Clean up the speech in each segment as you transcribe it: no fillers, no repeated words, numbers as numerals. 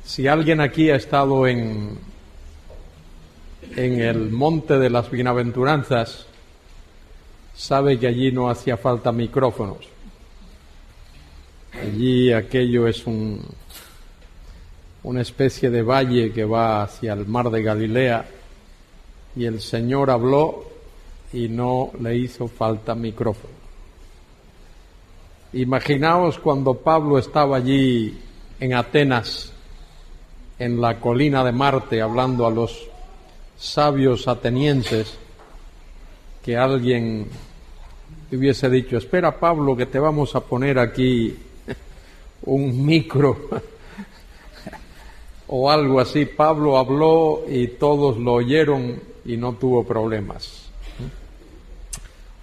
Si alguien aquí ha estado en el Monte de las Bienaventuranzas, sabe que allí no hacía falta micrófonos. Allí aquello es una especie de valle que va hacia el mar de Galilea, y el Señor habló y no le hizo falta micrófono. Imaginaos cuando Pablo estaba allí en Atenas, en la colina de Marte, hablando a los sabios atenienses, que alguien hubiese dicho: espera, Pablo, que te vamos a poner aquí un micro o algo así. Pablo habló y todos lo oyeron y no tuvo problemas.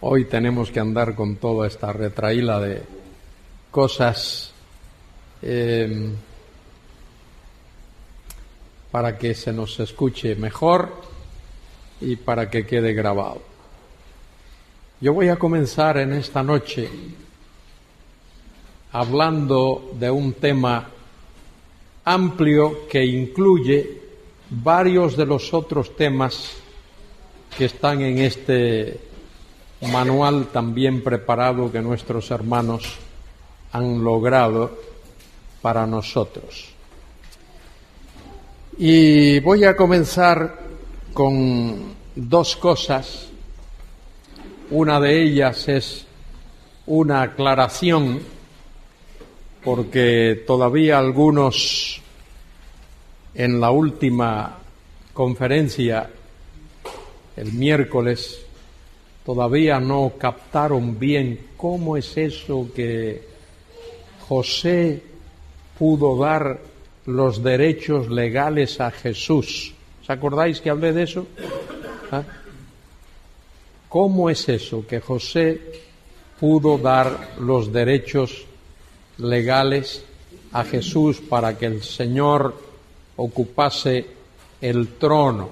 Hoy tenemos que andar con toda esta retahíla de cosas para que se nos escuche mejor y para que quede grabado. Yo voy a comenzar en esta noche hablando de un tema amplio que incluye varios de los otros temas que están en este manual tan bien preparado que nuestros hermanos han logrado para nosotros. Y voy a comenzar con dos cosas. Una de ellas es una aclaración, porque todavía algunos en la última conferencia, el miércoles, todavía no captaron bien cómo es eso que José pudo dar los derechos legales a Jesús. ¿Os acordáis que hablé de eso? ¿Ah? ¿Cómo es eso que José pudo dar los derechos legales a Jesús para que el Señor ocupase el trono?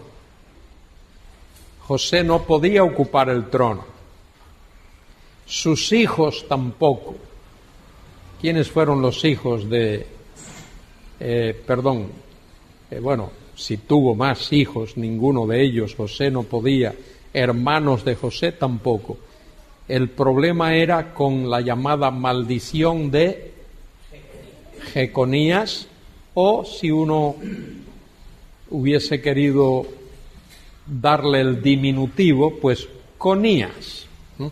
José no podía ocupar el trono. Sus hijos tampoco. ¿Quiénes fueron los hijos de... bueno, si tuvo más hijos, ninguno de ellos, José no podía. Hermanos de José tampoco. El problema era con la llamada maldición de Jeconías, o si uno hubiese querido darle el diminutivo, pues Conías, ¿no?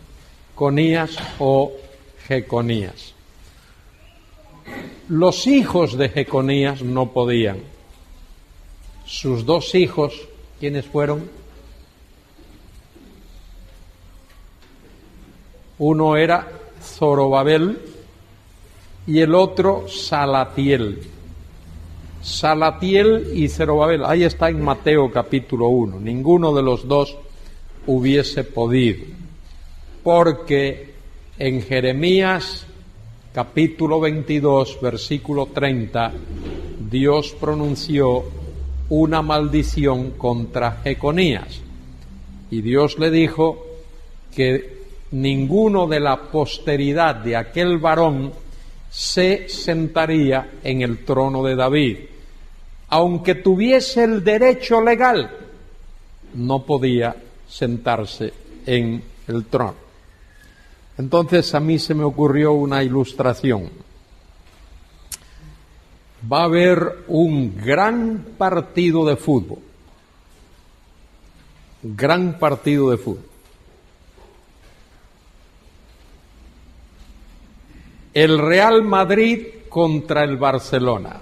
Conías o Jeconías. Los hijos de Jeconías no podían. Sus dos hijos, ¿quiénes fueron? Uno era Zorobabel y el otro Salatiel. Salatiel y Zorobabel, ahí está en Mateo capítulo 1. Ninguno de los dos hubiese podido, porque en Jeremías capítulo 22, versículo 30, Dios pronunció una maldición contra Jeconías, y Dios le dijo que ninguno de la posteridad de aquel varón se sentaría en el trono de David. Aunque tuviese el derecho legal, no podía sentarse en el trono. Entonces a mí se me ocurrió una ilustración. Va a haber un gran partido de fútbol. Gran partido de fútbol. El Real Madrid contra el Barcelona.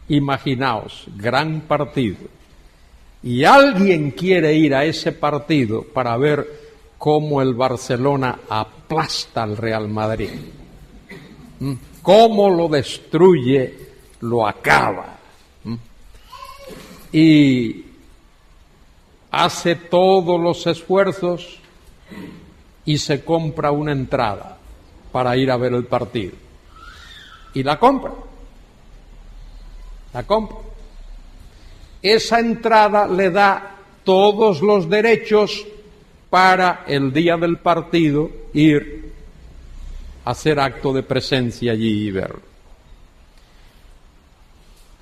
Imaginaos, gran partido. Y alguien quiere ir a ese partido para ver cómo el Barcelona aplasta al Real Madrid. Cómo lo destruye, lo acaba. Y hace todos los esfuerzos y se compra una entrada para ir a ver el partido. Y la compra. La compra. Esa entrada le da todos los derechos para el día del partido ir a hacer acto de presencia allí y verlo.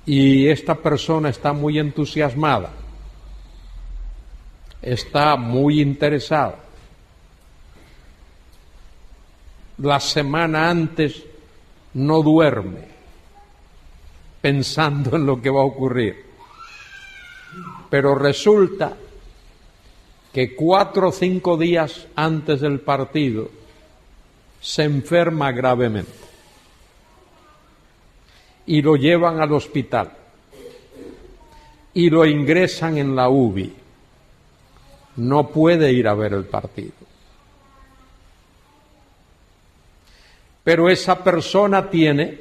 y esta persona está muy entusiasmada, está muy interesada. La semana antes no duerme pensando en lo que va a ocurrir. Pero resulta que 4 o 5 días antes del partido se enferma gravemente y lo llevan al hospital y lo ingresan en la UBI. No puede ir a ver el partido. Pero esa persona tiene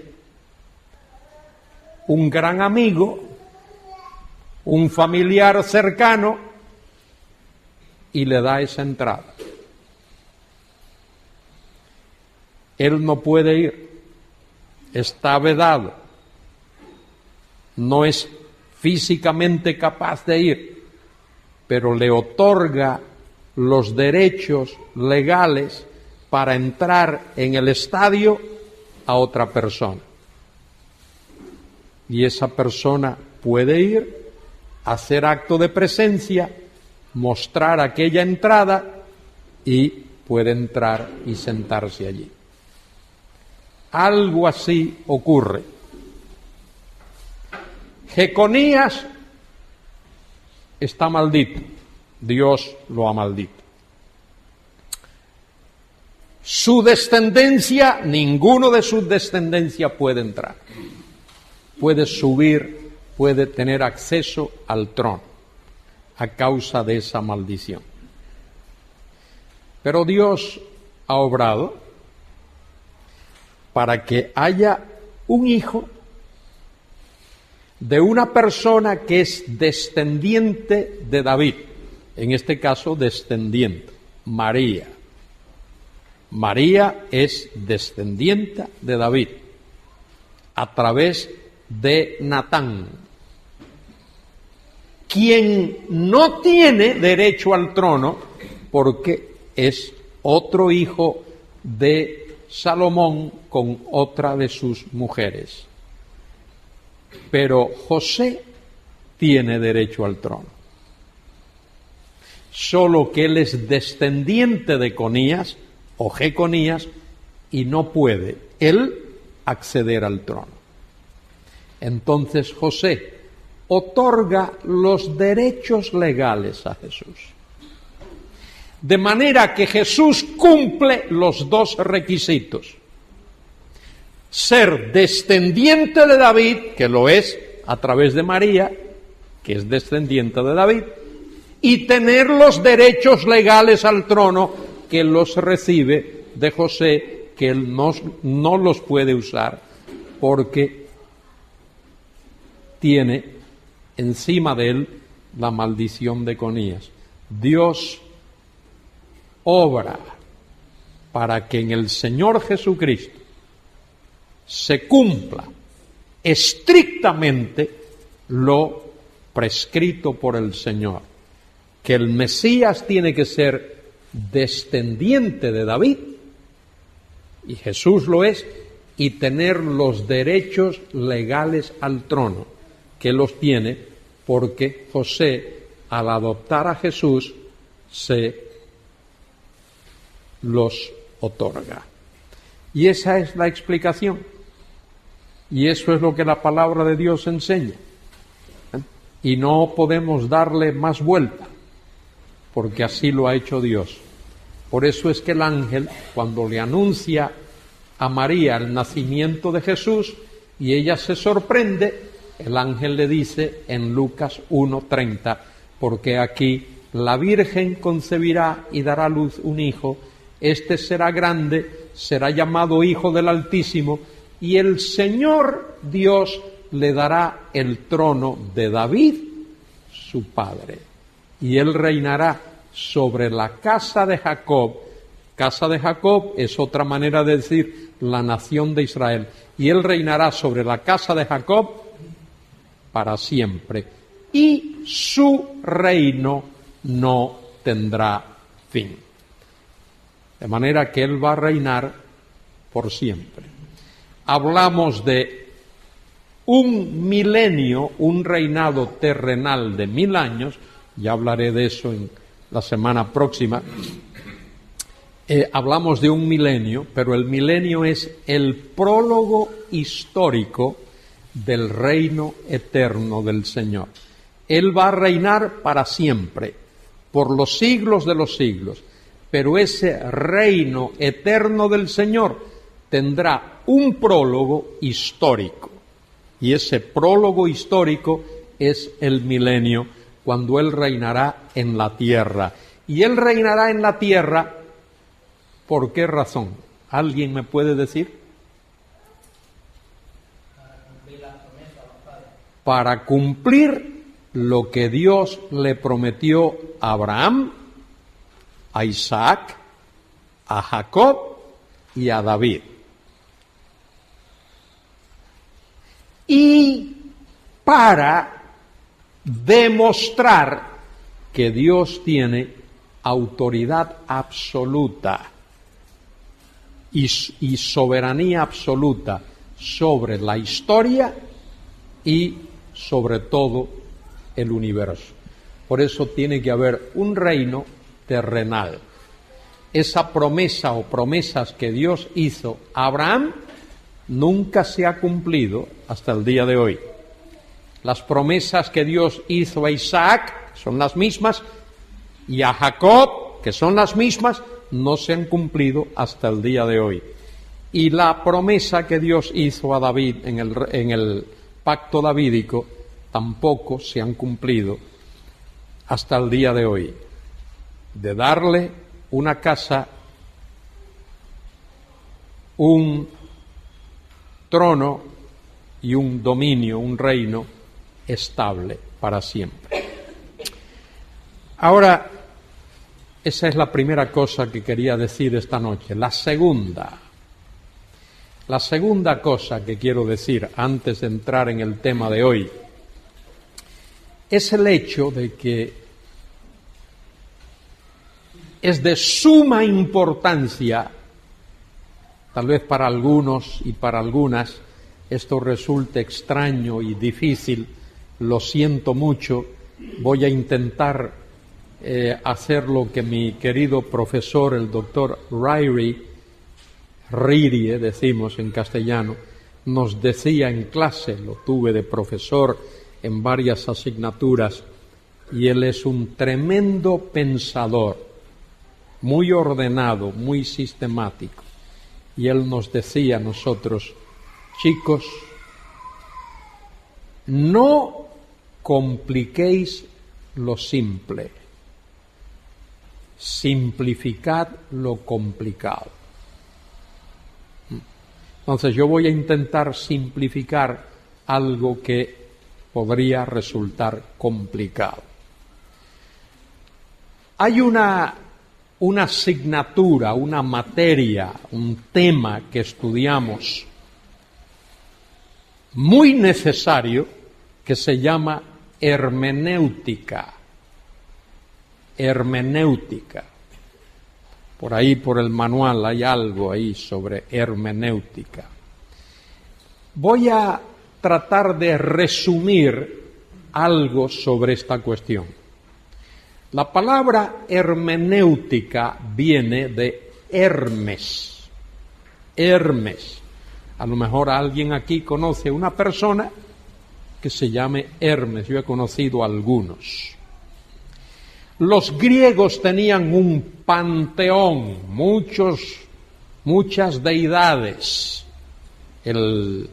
un gran amigo, un familiar cercano, y le da esa entrada. Él no puede ir, está vedado, no es físicamente capaz de ir, pero le otorga los derechos legales para entrar en el estadio a otra persona. Y esa persona puede ir, hacer acto de presencia, mostrar aquella entrada y puede entrar y sentarse allí. Algo así ocurre. Jeconías está maldito, Dios lo ha maldito. Su descendencia, ninguno de su descendencia puede entrar, puede subir, puede tener acceso al trono a causa de esa maldición. Pero Dios ha obrado para que haya un hijo de una persona que es descendiente de David, en este caso descendiente, María. María es descendiente de David a través de Natán, quien no tiene derecho al trono porque es otro hijo de Salomón con otra de sus mujeres. Pero José tiene derecho al trono. Solo que él es descendiente de Conías o Jeconías y no puede él acceder al trono. Entonces José otorga los derechos legales a Jesús. De manera que Jesús cumple los 2 requisitos. Ser descendiente de David, que lo es a través de María, que es descendiente de David, y tener los derechos legales al trono, que los recibe de José, que él no los puede usar porque tiene encima de él la maldición de Conías. Dios obra para que en el Señor Jesucristo se cumpla estrictamente lo prescrito por el Señor, que el Mesías tiene que ser descendiente de David, y Jesús lo es, y tener los derechos legales al trono, que los tiene porque José, al adoptar a Jesús, se los otorga. Y esa es la explicación. Y eso es lo que la palabra de Dios enseña. Y no podemos darle más vuelta, porque así lo ha hecho Dios. Por eso es que el ángel, cuando le anuncia a María el nacimiento de Jesús, y ella se sorprende, el ángel le dice en Lucas 1:30, porque aquí la Virgen concebirá y dará a luz un hijo, este será grande, será llamado Hijo del Altísimo, y el Señor Dios le dará el trono de David, su padre, y él reinará sobre la casa de Jacob. Casa de Jacob es otra manera de decir la nación de Israel. Y él reinará sobre la casa de Jacob para siempre. Y su reino no tendrá fin. De manera que él va a reinar por siempre. Hablamos de un milenio, un reinado terrenal de 1000 años, ya hablaré de eso en la semana próxima. Hablamos de un milenio, pero el milenio es el prólogo histórico del reino eterno del Señor. Él va a reinar para siempre, por los siglos de los siglos, pero ese reino eterno del Señor tendrá un prólogo histórico, y ese prólogo histórico es el milenio, cuando Él reinará en la tierra. Y Él reinará en la tierra, ¿por qué razón? ¿Alguien me puede decir? Para cumplir lo que Dios le prometió a Abraham, a Isaac, a Jacob y a David. Y para demostrar que Dios tiene autoridad absoluta y soberanía absoluta sobre la historia y sobre todo el universo. Por eso tiene que haber un reino terrenal. Esa promesa o promesas que Dios hizo a Abraham nunca se ha cumplido hasta el día de hoy. Las promesas que Dios hizo a Isaac, que son las mismas, y a Jacob, que son las mismas, no se han cumplido hasta el día de hoy. Y la promesa que Dios hizo a David en el pacto davídico tampoco se han cumplido hasta el día de hoy, de darle una casa, un trono y un dominio, un reino estable para siempre. Ahora, esa es la primera cosa que quería decir esta noche. La segunda cosa que quiero decir antes de entrar en el tema de hoy es el hecho de que es de suma importancia, tal vez para algunos y para algunas esto resulte extraño y difícil, lo siento mucho, voy a intentar hacer lo que mi querido profesor, el doctor Ryrie, decimos en castellano, nos decía en clase, lo tuve de profesor en varias asignaturas, y él es un tremendo pensador, muy ordenado, muy sistemático. Y él nos decía a nosotros, chicos, no compliquéis lo simple, simplificad lo complicado. Entonces yo voy a intentar simplificar algo que podría resultar complicado. Hay una asignatura, una materia, un tema que estudiamos muy necesario que se llama hermenéutica. Hermenéutica. Por ahí, por el manual, hay algo ahí sobre hermenéutica. Voy a tratar de resumir algo sobre esta cuestión. La palabra hermenéutica viene de Hermes. Hermes. A lo mejor alguien aquí conoce una persona que se llame Hermes. Yo he conocido a algunos. Los griegos tenían un panteón, muchas deidades. El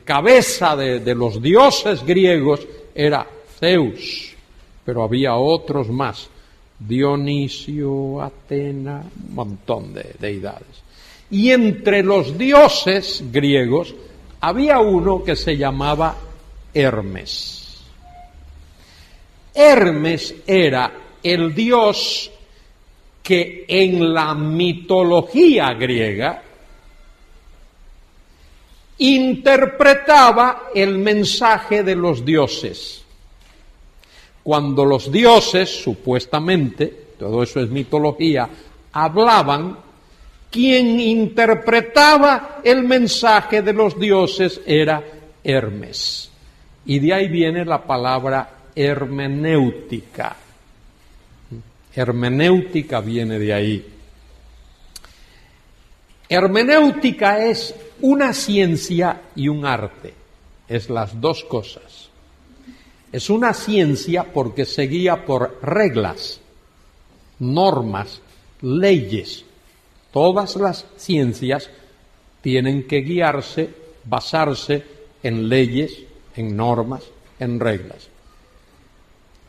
cabeza de los dioses griegos era Zeus, pero había otros más, Dionisio, Atena, un montón de deidades. Y entre los dioses griegos había uno que se llamaba Hermes. Hermes era el dios que en la mitología griega interpretaba el mensaje de los dioses. Cuando los dioses, supuestamente, todo eso es mitología, hablaban, quien interpretaba el mensaje de los dioses era Hermes. Y de ahí viene la palabra hermenéutica. Hermenéutica viene de ahí. Hermenéutica es una ciencia y un arte. Es las dos cosas. Es una ciencia porque se guía por reglas, normas, leyes. Todas las ciencias tienen que guiarse, basarse en leyes, en normas, en reglas.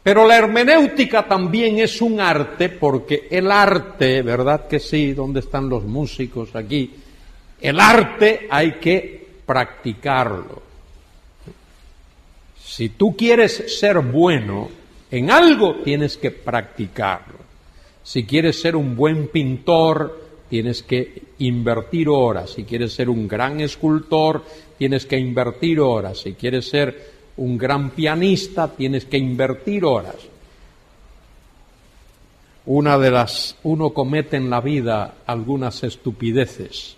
Pero la hermenéutica también es un arte, porque el arte, ¿verdad que sí? ¿Dónde están los músicos aquí? El arte hay que practicarlo. Si tú quieres ser bueno en algo, tienes que practicarlo. Si quieres ser un buen pintor, tienes que invertir horas. Si quieres ser un gran escultor, tienes que invertir horas. Si quieres ser un gran pianista, tienes que invertir horas. Uno comete en la vida algunas estupideces.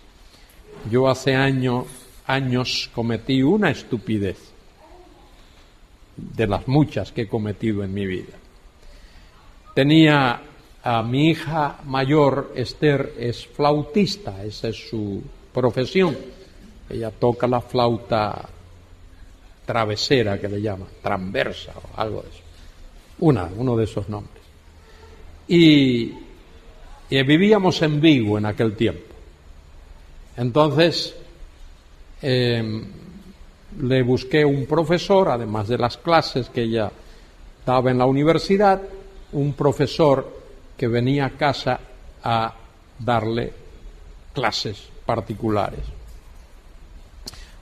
Yo hace años cometí una estupidez, de las muchas que he cometido en mi vida. Tenía a mi hija mayor, Esther, es flautista, esa es su profesión. Ella toca la flauta travesera, que le llaman, transversa o algo de eso. Uno de esos nombres. Y vivíamos en Vigo en aquel tiempo. Entonces, le busqué un profesor, además de las clases que ella daba en la universidad, un profesor que venía a casa a darle clases particulares.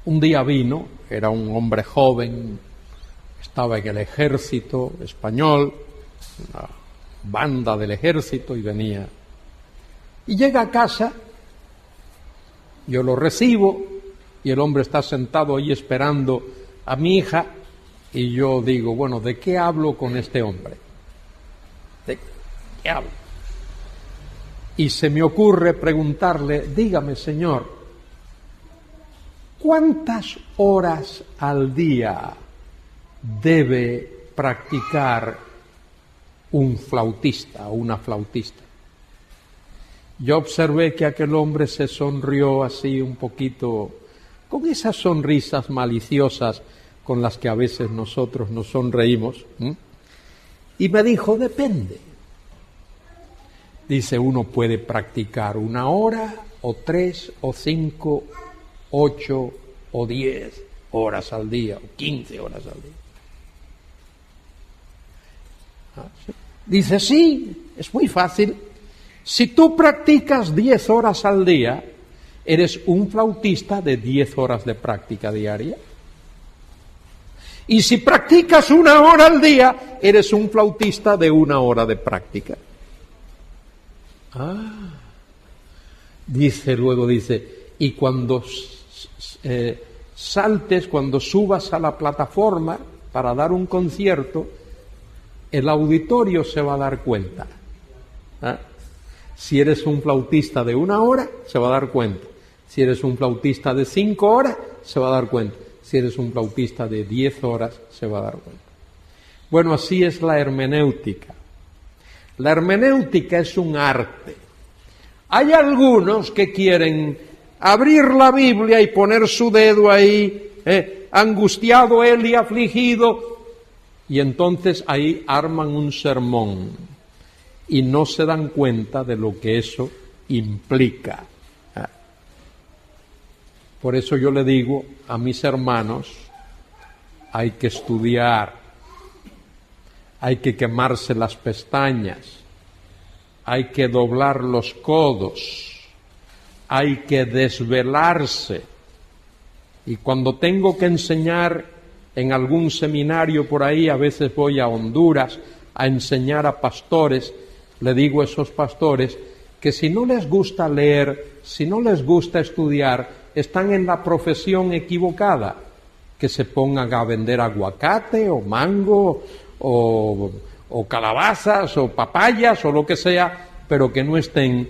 Un día vino, era un hombre joven, estaba en el ejército español, una banda del ejército, y venía. Y llega a casa, yo lo recibo, y el hombre está sentado ahí esperando a mi hija, y yo digo, bueno, ¿de qué hablo con este hombre? ¿De qué hablo? Y se me ocurre preguntarle, dígame, señor, ¿cuántas horas al día debe practicar un flautista o una flautista? Yo observé que aquel hombre se sonrió así un poquito, con esas sonrisas maliciosas con las que a veces nosotros nos sonreímos, y me dijo, depende. Dice, uno puede practicar 1 hora, o 3, o 5, 8 o 10 horas al día, o 15 horas al día. Dice, sí, es muy fácil. Si tú practicas 10 horas al día, eres un flautista de 10 horas de práctica diaria. Y si practicas 1 hora al día, eres un flautista de 1 hora de práctica. Luego dice, y cuando saltes, cuando subas a la plataforma para dar un concierto, el auditorio se va a dar cuenta. Si eres un flautista de 1 hora, se va a dar cuenta. Si eres un flautista de 5 horas, se va a dar cuenta. Si eres un flautista de 10 horas, se va a dar cuenta. Bueno, así es la hermenéutica. La hermenéutica es un arte. Hay algunos que quieren abrir la Biblia y poner su dedo ahí, angustiado él y afligido, y entonces ahí arman un sermón y no se dan cuenta de lo que eso implica. Por eso yo le digo a mis hermanos, hay que estudiar, hay que quemarse las pestañas, hay que doblar los codos, hay que desvelarse. Y cuando tengo que enseñar en algún seminario por ahí, a veces voy a Honduras a enseñar a pastores, le digo a esos pastores que si no les gusta leer, si no les gusta estudiar, están en la profesión equivocada, que se pongan a vender aguacate o mango o calabazas o papayas o lo que sea, pero que no estén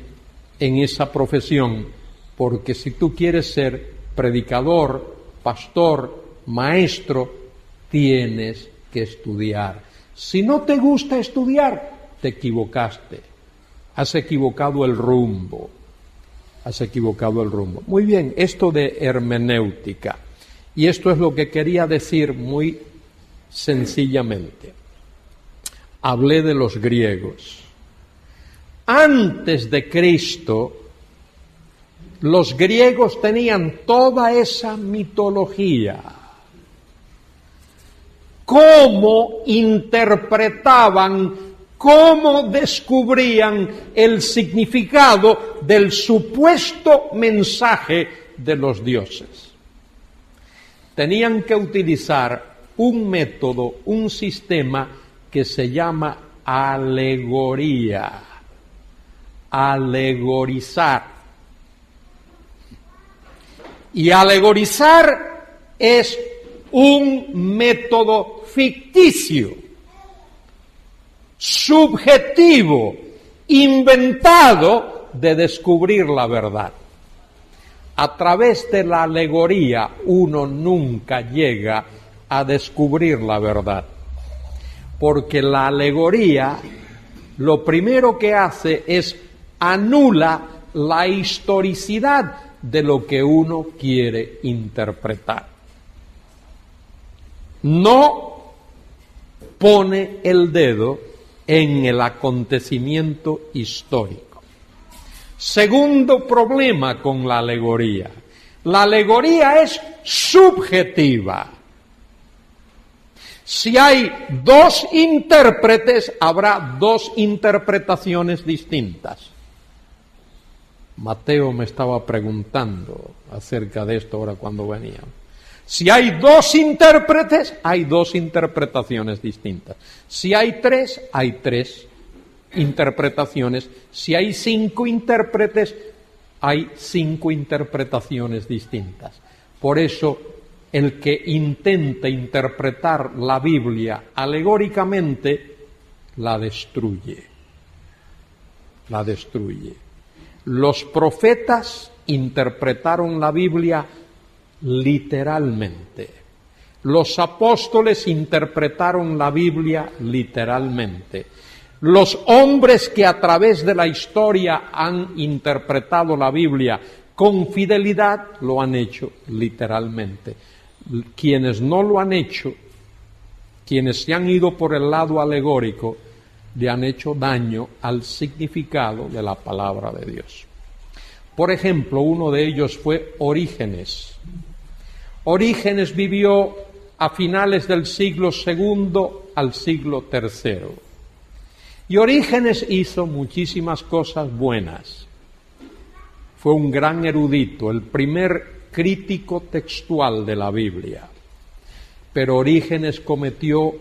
en esa profesión, porque si tú quieres ser predicador, pastor, maestro, tienes que estudiar. Si no te gusta estudiar, te equivocaste. Has equivocado el rumbo. Has equivocado el rumbo. Muy bien, esto de hermenéutica. Y esto es lo que quería decir muy sencillamente. Hablé de los griegos. Antes de Cristo, los griegos tenían toda esa mitología. Cómo interpretaban, cómo descubrían el significado del supuesto mensaje de los dioses. Tenían que utilizar un método, un sistema que se llama alegoría. Alegorizar. Y alegorizar es un método ficticio, subjetivo, inventado de descubrir la verdad. A través de la alegoría uno nunca llega a descubrir la verdad, porque la alegoría lo primero que hace es anula la historicidad de lo que uno quiere interpretar. No pone el dedo en el acontecimiento histórico. Segundo problema con la alegoría. La alegoría es subjetiva. Si hay dos intérpretes, habrá dos interpretaciones distintas. Mateo me estaba preguntando acerca de esto ahora cuando venía. Si hay dos intérpretes, hay dos interpretaciones distintas. Si hay tres interpretaciones. Si hay 5 intérpretes, hay 5 interpretaciones distintas. Por eso, el que intenta interpretar la Biblia alegóricamente, la destruye. La destruye. Los profetas interpretaron la Biblia literalmente. Los apóstoles interpretaron la Biblia literalmente. Los hombres que a través de la historia han interpretado la Biblia con fidelidad lo han hecho literalmente. Quienes no lo han hecho, quienes se han ido por el lado alegórico, le han hecho daño al significado de la palabra de Dios. Por ejemplo, uno de ellos fue Orígenes. Orígenes vivió a finales del siglo II al siglo III. Y Orígenes hizo muchísimas cosas buenas. Fue un gran erudito, el primer crítico textual de la Biblia. Pero Orígenes cometió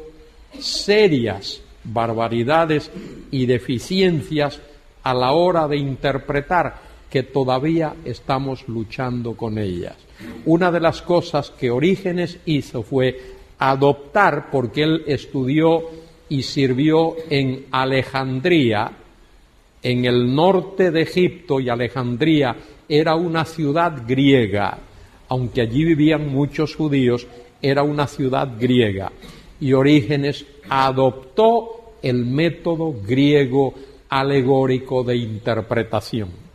serias barbaridades y deficiencias a la hora de interpretar, que todavía estamos luchando con ellas. Una de las cosas que Orígenes hizo fue adoptar, porque él estudió y sirvió en Alejandría, en el norte de Egipto, y Alejandría era una ciudad griega, aunque allí vivían muchos judíos, era una ciudad griega, y Orígenes adoptó el método griego alegórico de interpretación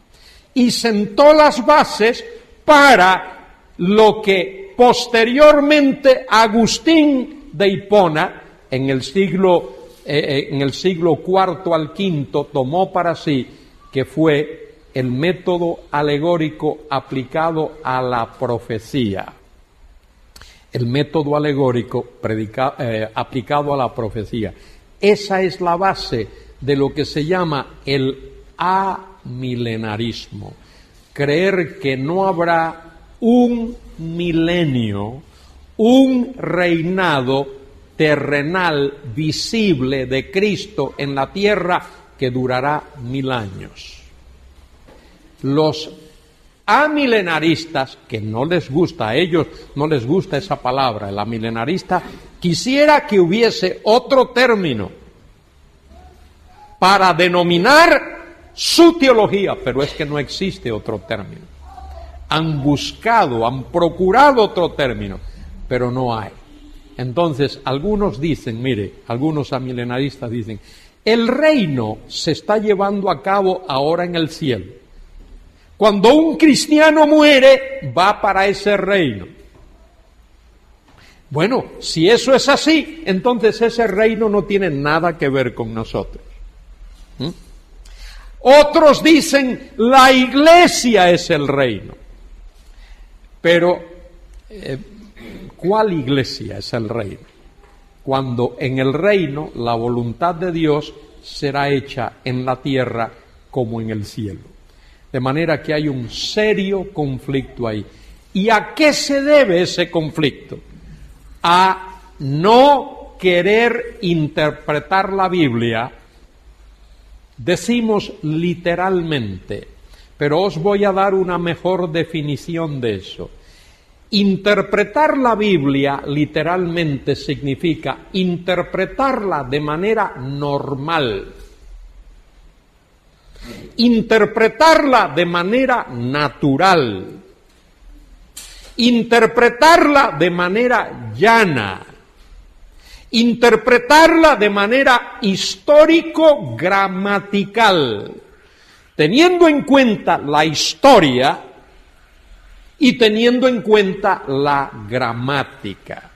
y sentó las bases para lo que posteriormente Agustín de Hipona, en el siglo IV al V, tomó para sí, que fue el método alegórico aplicado a la profecía. El método alegórico aplicado a la profecía. Esa es la base de lo que se llama el amilenarismo. Creer que no habrá un milenio, un reinado terrenal visible de Cristo en la tierra que durará 1000 años. Los amilenaristas, que no les gusta a ellos, no les gusta esa palabra, el amilenarista quisiera que hubiese otro término para denominar su teología, pero es que no existe otro término. Han buscado, han procurado otro término, pero no hay. Entonces, algunos dicen, mire, algunos amilenaristas dicen, el reino se está llevando a cabo ahora en el cielo. Cuando un cristiano muere, va para ese reino. Bueno, si eso es así, entonces ese reino no tiene nada que ver con nosotros. Otros dicen, la iglesia es el reino. Pero, ¿cuál iglesia es el reino? Cuando en el reino la voluntad de Dios será hecha en la tierra como en el cielo. De manera que hay un serio conflicto ahí. ¿Y a qué se debe ese conflicto? A no querer interpretar la Biblia, decimos literalmente, pero os voy a dar una mejor definición de eso. Interpretar la Biblia literalmente significa interpretarla de manera normal, interpretarla de manera natural, interpretarla de manera llana, interpretarla de manera histórico-gramatical, teniendo en cuenta la historia y teniendo en cuenta la gramática.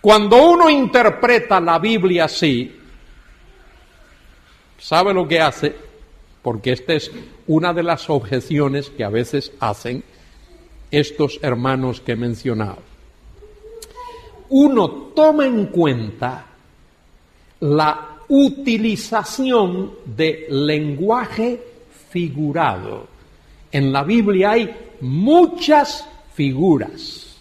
Cuando uno interpreta la Biblia así, ¿sabe lo que hace? Porque esta es una de las objeciones que a veces hacen estos hermanos que he mencionado. Uno toma en cuenta la utilización de lenguaje figurado. En la Biblia hay muchas figuras.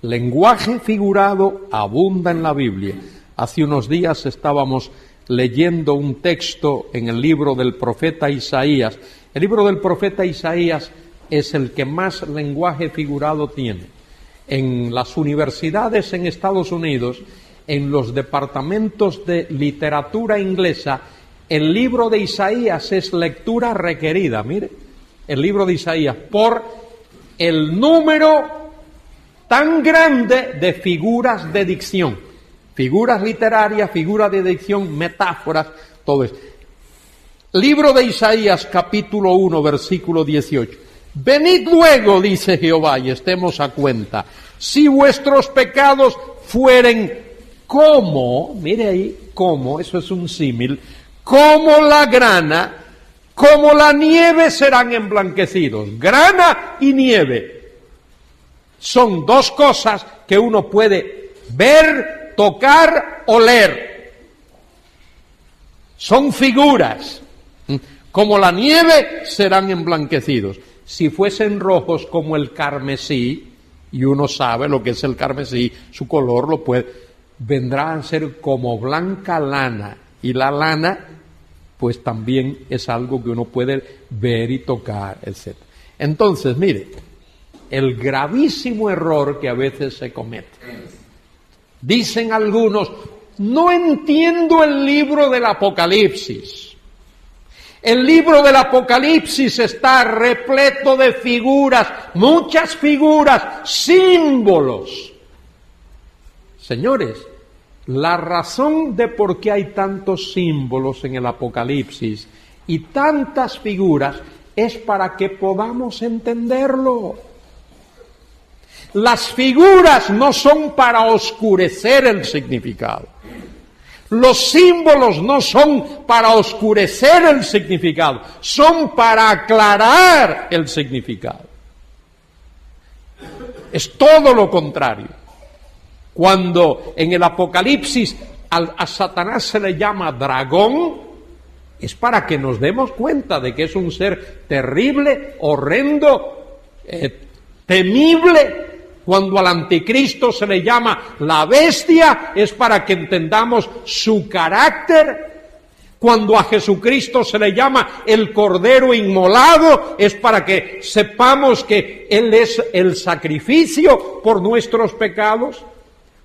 Lenguaje figurado abunda en la Biblia. Hace unos días estábamos leyendo un texto en el libro del profeta Isaías. El libro del profeta Isaías es el que más lenguaje figurado tiene. En las universidades en Estados Unidos, en los departamentos de literatura inglesa, el libro de Isaías es lectura requerida, mire, el libro de Isaías, por el número tan grande de figuras de dicción, figuras literarias, figuras de dicción, metáforas, todo eso. Libro de Isaías, capítulo 1, versículo 18. Venid luego, dice Jehová, y estemos a cuenta, si vuestros pecados fueren como, mire ahí, como, eso es un símil, como la grana, como la nieve serán emblanquecidos. Grana y nieve son dos cosas que uno puede ver, tocar, oler. Son figuras. Como la nieve serán emblanquecidos. Si fuesen rojos como el carmesí, y uno sabe lo que es el carmesí, su color lo puede, vendrán a ser como blanca lana. Y la lana, pues también es algo que uno puede ver y tocar, etc. Entonces, mire, el gravísimo error que a veces se comete. Dicen algunos, no entiendo el libro del Apocalipsis. El libro del Apocalipsis está repleto de figuras, muchas figuras, símbolos. Señores, la razón de por qué hay tantos símbolos en el Apocalipsis y tantas figuras es para que podamos entenderlo. Las figuras no son para oscurecer el significado. Los símbolos no son para oscurecer el significado, son para aclarar el significado. Es todo lo contrario. Cuando en el Apocalipsis a Satanás se le llama dragón, es para que nos demos cuenta de que es un ser terrible, horrendo, temible. Cuando al anticristo se le llama la bestia, es para que entendamos su carácter. Cuando a Jesucristo se le llama el Cordero Inmolado, es para que sepamos que Él es el sacrificio por nuestros pecados.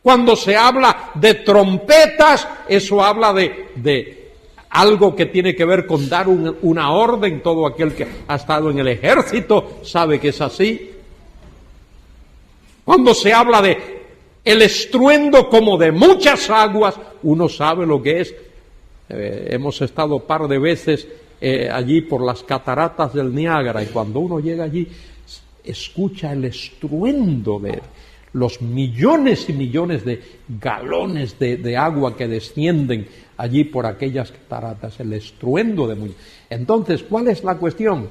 Cuando se habla de trompetas, eso habla de algo que tiene que ver con dar una orden. Todo aquel que ha estado en el ejército sabe que es así. Cuando se habla de el estruendo como de muchas aguas, uno sabe lo que es. Hemos estado un par de veces allí por las cataratas del Niágara, y cuando uno llega allí escucha el estruendo de los millones y millones de galones de agua que descienden allí por aquellas cataratas, el estruendo de muchos. Entonces, ¿cuál es la cuestión?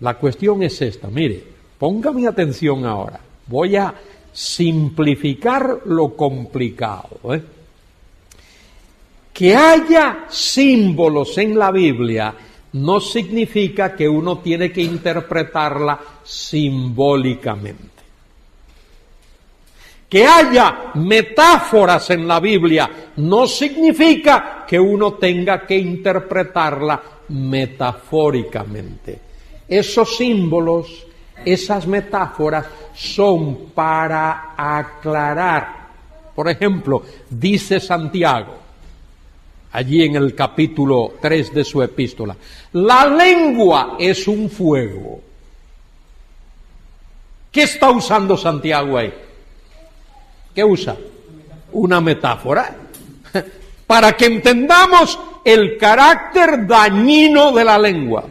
La cuestión es esta, mire, póngame atención ahora, voy a simplificar lo complicado. Que haya símbolos en la Biblia no significa que uno tiene que interpretarla simbólicamente. Que haya metáforas en la Biblia no significa que uno tenga que interpretarla metafóricamente. Esos símbolos, esas metáforas son para aclarar. Por ejemplo, dice Santiago, allí en el capítulo 3 de su epístola, la lengua es un fuego. ¿Qué está usando Santiago ahí? ¿Qué usa? Una metáfora. Para que entendamos el carácter dañino de la lengua.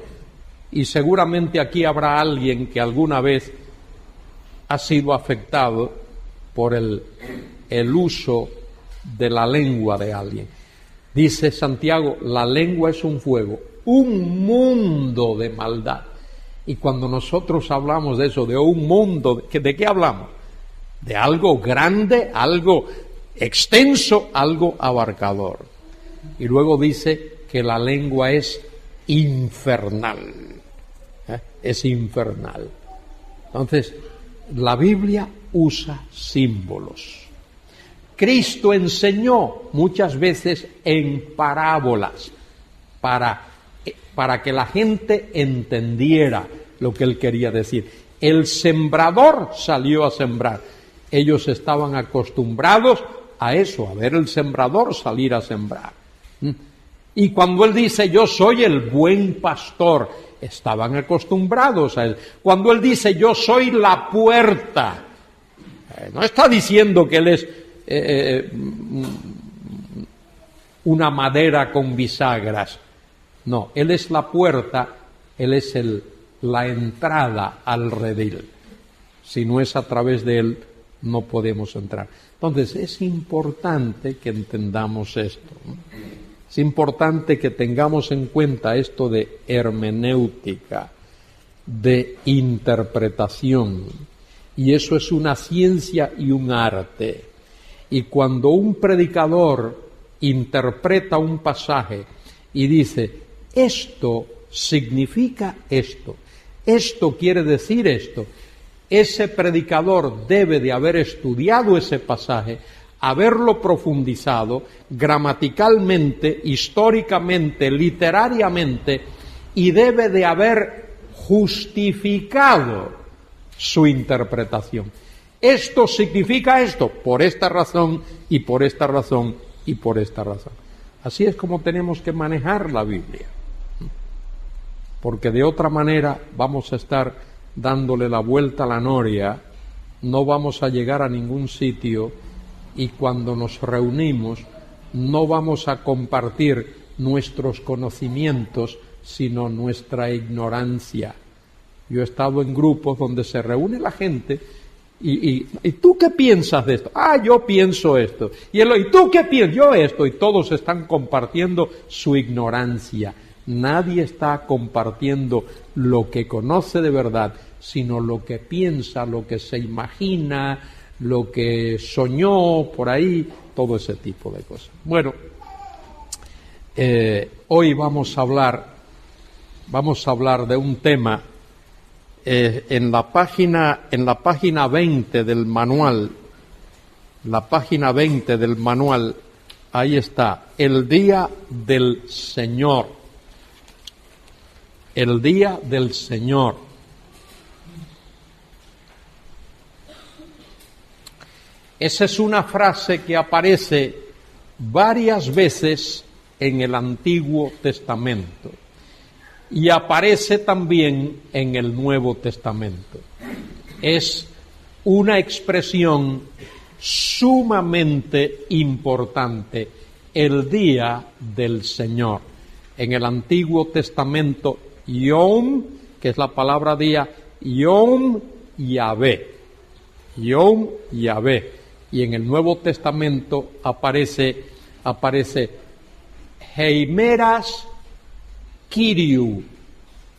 Y seguramente aquí habrá alguien que alguna vez ha sido afectado por el uso de la lengua de alguien. Dice Santiago, la lengua es un fuego, un mundo de maldad. Y cuando nosotros hablamos de eso, de un mundo, ¿de qué hablamos? De algo grande, algo extenso, algo abarcador. Y luego dice que la lengua es infernal. Es infernal. Entonces, la Biblia usa símbolos. Cristo enseñó muchas veces en parábolas para que la gente entendiera lo que él quería decir. El sembrador salió a sembrar. Ellos estaban acostumbrados a eso, a ver el sembrador salir a sembrar. Y cuando él dice, yo soy el buen pastor, estaban acostumbrados a él. Cuando él dice, yo soy la puerta, no está diciendo que él es una madera con bisagras. No, él es la puerta, él es la entrada al redil. Si no es a través de él, no podemos entrar. Entonces, es importante que entendamos esto. Es importante que tengamos en cuenta esto de hermenéutica, de interpretación. Y eso es una ciencia y un arte. Y cuando un predicador interpreta un pasaje y dice, esto significa esto, esto quiere decir esto, ese predicador debe de haber estudiado ese pasaje, haberlo profundizado gramaticalmente, históricamente, literariamente, y debe de haber justificado su interpretación. Esto significa esto, por esta razón, y por esta razón, y por esta razón. Así es como tenemos que manejar la Biblia. Porque de otra manera vamos a estar dándole la vuelta a la noria, no vamos a llegar a ningún sitio, y cuando nos reunimos no vamos a compartir nuestros conocimientos, sino nuestra ignorancia. Yo he estado en grupos donde se reúne la gente y ¿tú qué piensas de esto? Yo pienso esto. ¿Y tú qué piensas? Yo esto. Y todos están compartiendo su ignorancia. Nadie está compartiendo lo que conoce de verdad, sino lo que piensa, lo que se imagina, lo que soñó por ahí, todo ese tipo de cosas. Bueno, hoy vamos a hablar de un tema en la página 20 del manual. La página 20 del manual, ahí está, el día del Señor. El día del Señor. Esa es una frase que aparece varias veces en el Antiguo Testamento y aparece también en el Nuevo Testamento. Es una expresión sumamente importante, el día del Señor. En el Antiguo Testamento, Yom, que es la palabra día, Yom Yahvé. Yom Yahvé. Y en el Nuevo Testamento aparece Heimeras Kyriou,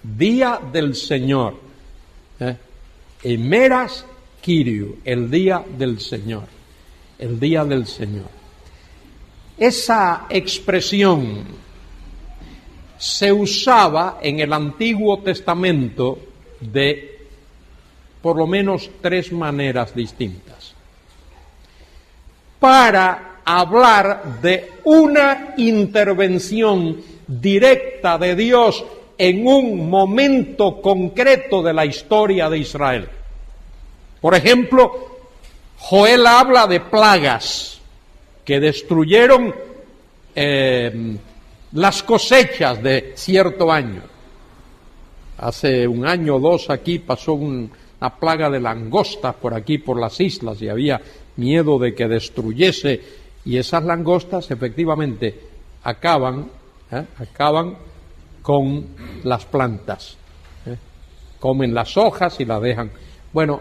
día del Señor. Heimeras Kyriou, el día del Señor. El día del Señor. Esa expresión se usaba en el Antiguo Testamento de por lo menos 3 maneras distintas. Para hablar de una intervención directa de Dios en un momento concreto de la historia de Israel. Por ejemplo, Joel habla de plagas que destruyeron las cosechas de cierto año. Hace 1 año o 2 aquí pasó una plaga de langostas por aquí, por las islas, y había miedo de que destruyese, y esas langostas efectivamente acaban con las plantas, comen las hojas y las dejan. Bueno,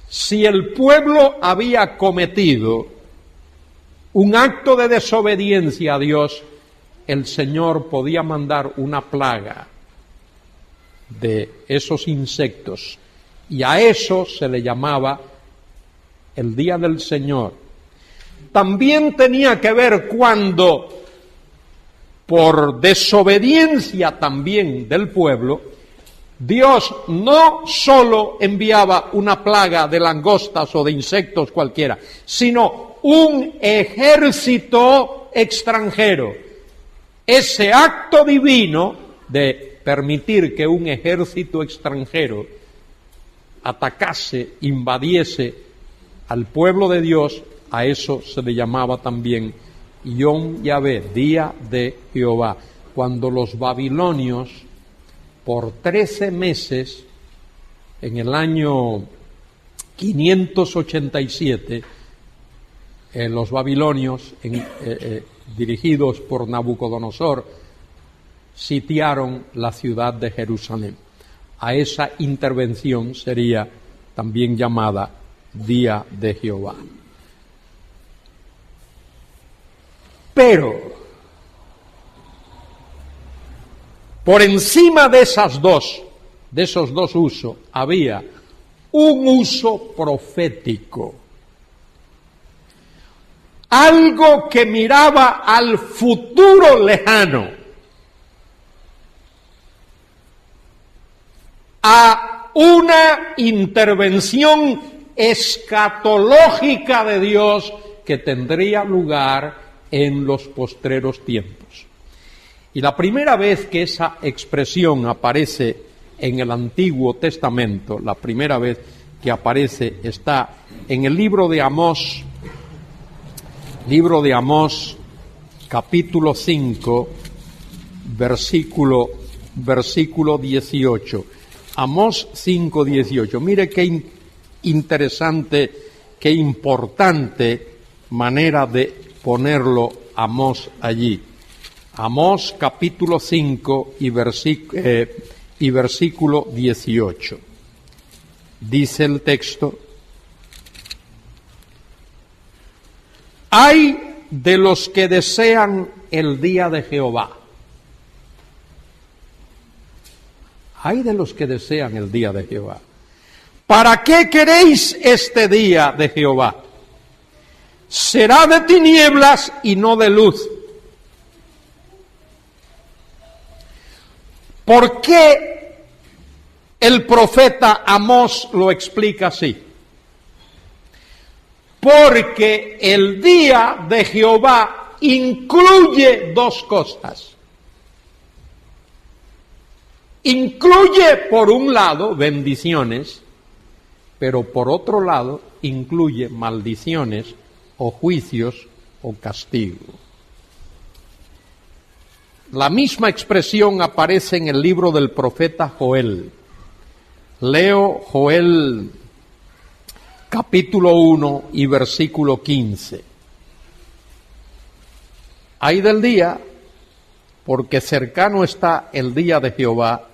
si el pueblo había cometido un acto de desobediencia a Dios, el Señor podía mandar una plaga de esos insectos, y a eso se le llamaba el día del Señor. También tenía que ver cuando, por desobediencia también del pueblo, Dios no solo enviaba una plaga de langostas o de insectos cualquiera, sino un ejército extranjero. Ese acto divino de permitir que un ejército extranjero atacase, invadiese al pueblo de Dios, a eso se le llamaba también Yom Yahvé, día de Jehová. Cuando los babilonios, por 13 meses, en el año 587, los babilonios, dirigidos por Nabucodonosor, sitiaron la ciudad de Jerusalén. A esa intervención sería también llamada Día de Jehová. Pero, por encima de esos dos usos, había un uso profético. Algo que miraba al futuro lejano, a una intervención escatológica de Dios que tendría lugar en los postreros tiempos. Y la primera vez que esa expresión aparece en el Antiguo Testamento, la primera vez que aparece está en el libro de Amós, capítulo 5, versículo 18. Amós 5, 18. Mire qué interesante, qué importante manera de ponerlo Amós allí. Amós capítulo 5 y versículo 18. Dice el texto: hay de los que desean el día de Jehová. Hay de los que desean el día de Jehová. ¿Para qué queréis este día de Jehová? Será de tinieblas y no de luz. ¿Por qué el profeta Amós lo explica así? Porque el día de Jehová incluye 2 cosas. Incluye, por un lado, bendiciones, pero por otro lado, incluye maldiciones o juicios o castigo. La misma expresión aparece en el libro del profeta Joel. Leo Joel capítulo 1 y versículo 15. Ay del día, porque cercano está el día de Jehová,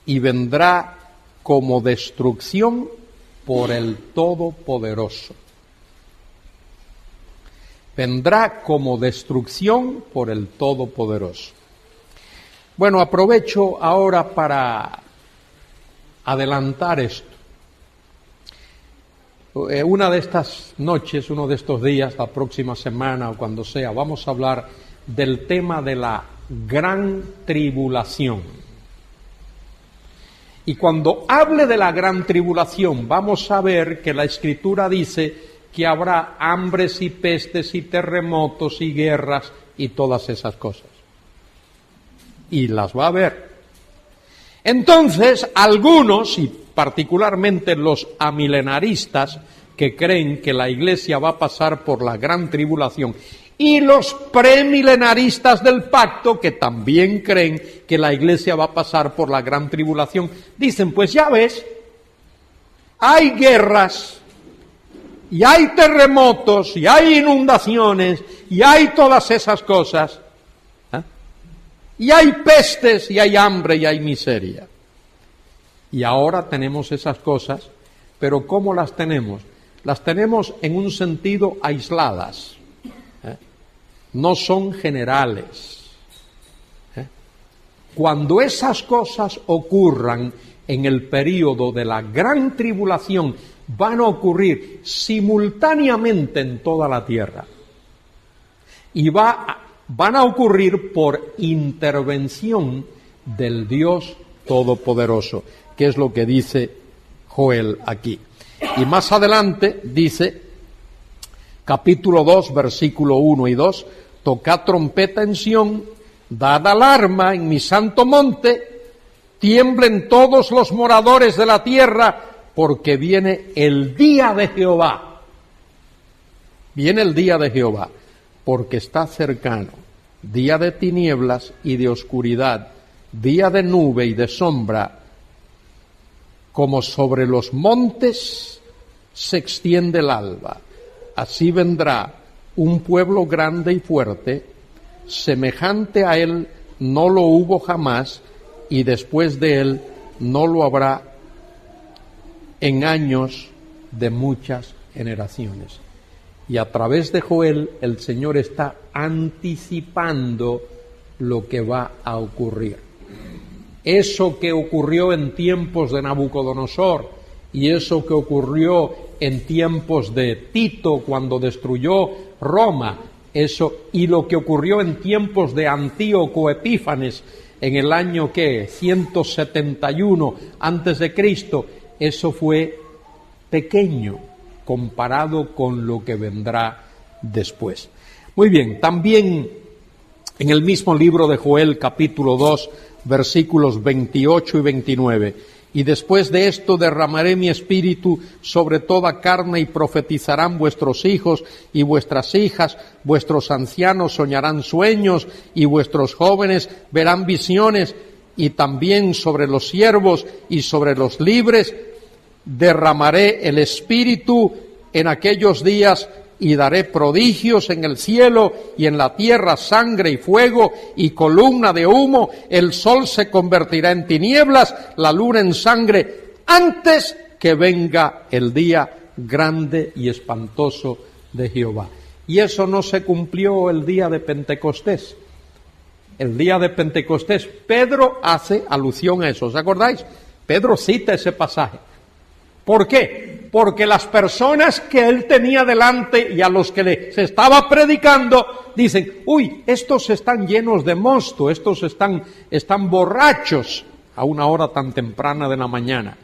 y vendrá como destrucción por el Todopoderoso. Vendrá como destrucción por el Todopoderoso. Bueno, aprovecho ahora para adelantar esto. Una de estas noches, uno de estos días, la próxima semana o cuando sea, vamos a hablar del tema de la gran tribulación. Y cuando hable de la gran tribulación, vamos a ver que la Escritura dice que habrá hambres y pestes y terremotos y guerras y todas esas cosas. Y las va a haber. Entonces, algunos, y particularmente los amilenaristas, que creen que la Iglesia va a pasar por la gran tribulación, y los premilenaristas del pacto, que también creen que la Iglesia va a pasar por la gran tribulación, dicen, pues ya ves, hay guerras, y hay terremotos, y hay inundaciones, y hay todas esas cosas, y hay pestes, y hay hambre, y hay miseria. Y ahora tenemos esas cosas, pero ¿cómo las tenemos? Las tenemos en un sentido aisladas, no son generales. Cuando esas cosas ocurran en el período de la gran tribulación, van a ocurrir simultáneamente en toda la tierra. Y van a ocurrir por intervención del Dios Todopoderoso, que es lo que dice Joel aquí. Y más adelante dice, capítulo 2, versículo 1 y 2, tocad trompeta en Sión, dad alarma en mi santo monte, tiemblen todos los moradores de la tierra, porque viene el día de Jehová. Viene el día de Jehová, porque está cercano, día de tinieblas y de oscuridad, día de nube y de sombra, como sobre los montes se extiende el alba. Así vendrá un pueblo grande y fuerte, semejante a él no lo hubo jamás, y después de él no lo habrá en años de muchas generaciones. Y a través de Joel el Señor está anticipando lo que va a ocurrir. Eso que ocurrió en tiempos de Nabucodonosor y eso que ocurrió en tiempos de Tito cuando destruyó Roma, eso y lo que ocurrió en tiempos de Antíoco Epífanes en el año 171 antes de Cristo, eso fue pequeño comparado con lo que vendrá después. Muy bien, también en el mismo libro de Joel, capítulo 2, versículos 28 y 29. Y después de esto derramaré mi espíritu sobre toda carne y profetizarán vuestros hijos y vuestras hijas, vuestros ancianos soñarán sueños y vuestros jóvenes verán visiones, y también sobre los siervos y sobre los libres derramaré el espíritu en aquellos días, y daré prodigios en el cielo y en la tierra, sangre y fuego y columna de humo. El sol se convertirá en tinieblas, la luna en sangre, antes que venga el día grande y espantoso de Jehová. Y eso no se cumplió el día de Pentecostés. El día de Pentecostés, Pedro hace alusión a eso. ¿Os acordáis? Pedro cita ese pasaje. ¿Por qué? Porque las personas que él tenía delante y a los que se estaba predicando dicen, uy, estos están llenos de mosto, estos están borrachos a una hora tan temprana de la mañana.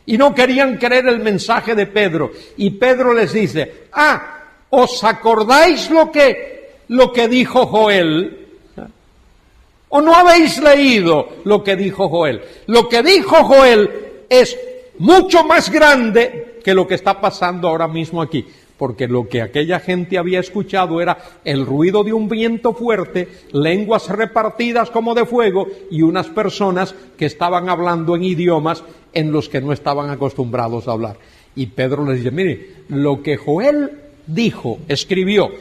Y no querían creer el mensaje de Pedro. Y Pedro les dice, ¿os acordáis lo que dijo Joel? ¿O no habéis leído lo que dijo Joel? Lo que dijo Joel es mucho más grande que lo que está pasando ahora mismo aquí. porque lo que aquella gente había escuchado era el ruido de un viento fuerte, lenguas repartidas como de fuego y unas personas que estaban hablando en idiomas en los que no estaban acostumbrados a hablar. Y Pedro les dice, mire, lo que Joel dijo, escribió,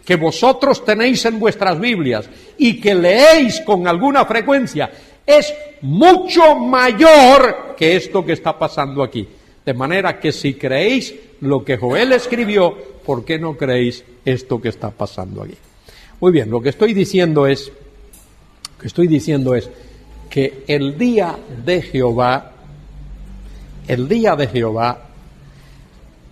que vosotros tenéis en vuestras Biblias y que leéis con alguna frecuencia, es mucho mayor que esto que está pasando aquí. De manera que si creéis lo que Joel escribió, ¿por qué no creéis esto que está pasando aquí? Muy bien, lo que estoy diciendo es que el día de Jehová,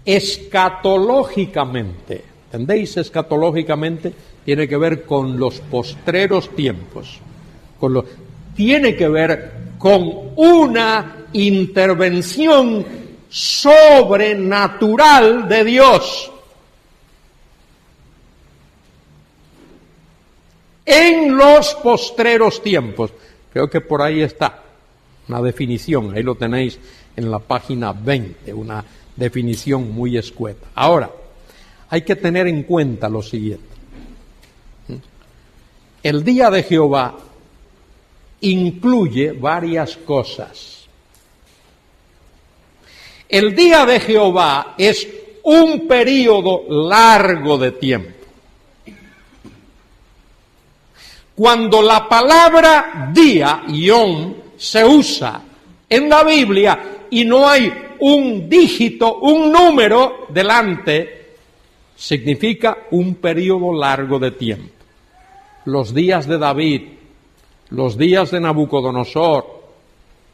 escatológicamente, ¿entendéis? Escatológicamente tiene que ver con los postreros tiempos, tiene que ver con una intervención sobrenatural de Dios en los postreros tiempos. Creo que por ahí está una definición, ahí lo tenéis en la página 20, una definición muy escueta. Ahora, hay que tener en cuenta lo siguiente. El día de Jehová incluye varias cosas. El día de Jehová es un período largo de tiempo. Cuando la palabra día, yom, se usa en la Biblia y no hay un dígito, un número delante, significa un período largo de tiempo. Los días de David, los días de Nabucodonosor,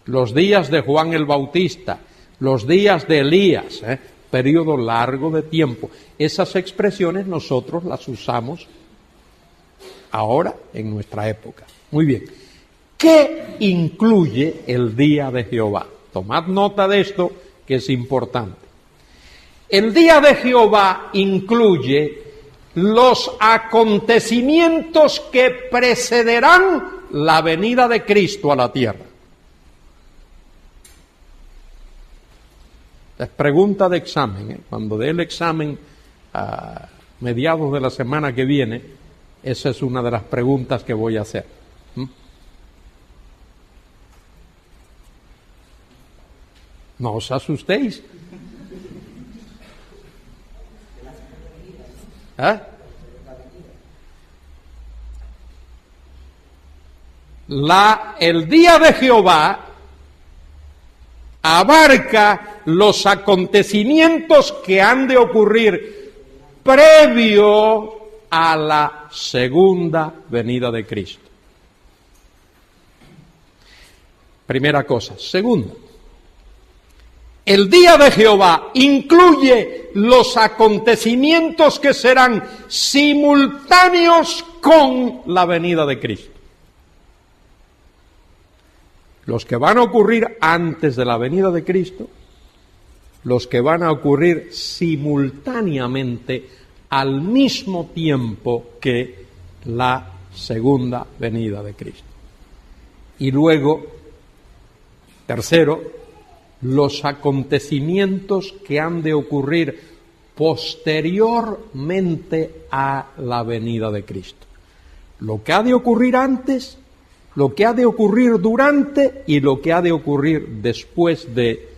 los días de Juan el Bautista, los días de Elías, periodo largo de tiempo. Esas expresiones nosotros las usamos ahora en nuestra época. Muy bien. ¿Qué incluye el día de Jehová? Tomad nota de esto, que es importante. El día de Jehová incluye los acontecimientos que precederán la venida de Cristo a la tierra. Es pregunta de examen, Cuando dé el examen a mediados de la semana que viene, esa es una de las preguntas que voy a hacer. No os asustéis. El día de Jehová abarca los acontecimientos que han de ocurrir previo a la segunda venida de Cristo. Primera cosa. Segunda, el día de Jehová incluye los acontecimientos que serán simultáneos con la venida de Cristo. Los que van a ocurrir antes de la venida de Cristo, los que van a ocurrir simultáneamente al mismo tiempo que la segunda venida de Cristo. Y luego, tercero, los acontecimientos que han de ocurrir posteriormente a la venida de Cristo. Lo que ha de ocurrir antes, lo que ha de ocurrir durante y lo que ha de ocurrir después de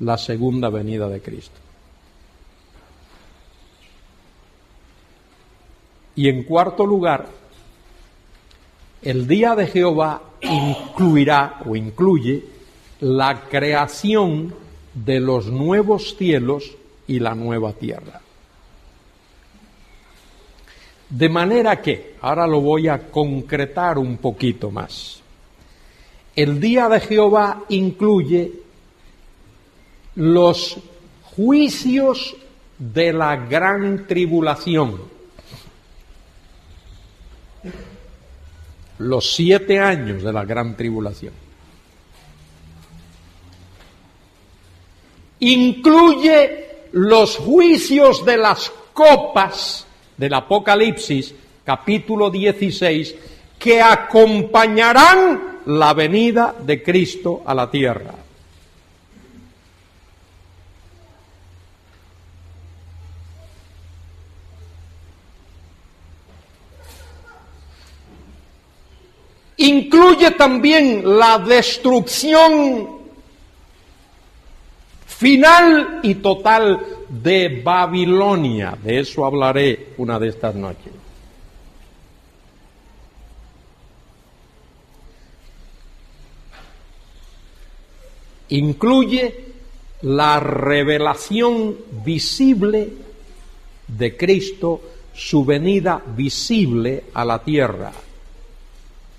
la segunda venida de Cristo. Y en cuarto lugar, el día de Jehová incluye la creación de los nuevos cielos y la nueva tierra. De manera que, ahora lo voy a concretar un poquito más. El día de Jehová incluye los juicios de la gran tribulación. Los 7 años de la gran tribulación. Incluye los juicios de las copas del Apocalipsis, capítulo 16, que acompañarán la venida de Cristo a la tierra. incluye también la destrucción final y total de Babilonia. De eso hablaré una de estas noches. Incluye la revelación visible de Cristo, su venida visible a la tierra,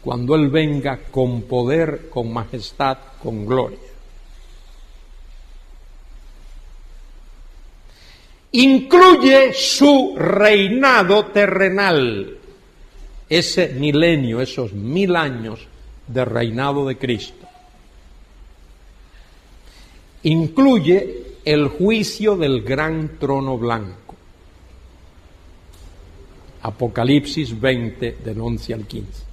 cuando Él venga con poder, con majestad, con gloria. Incluye su reinado terrenal, ese milenio, esos 1000 años de reinado de Cristo. Incluye el juicio del gran trono blanco. Apocalipsis 20, del 11 al 15.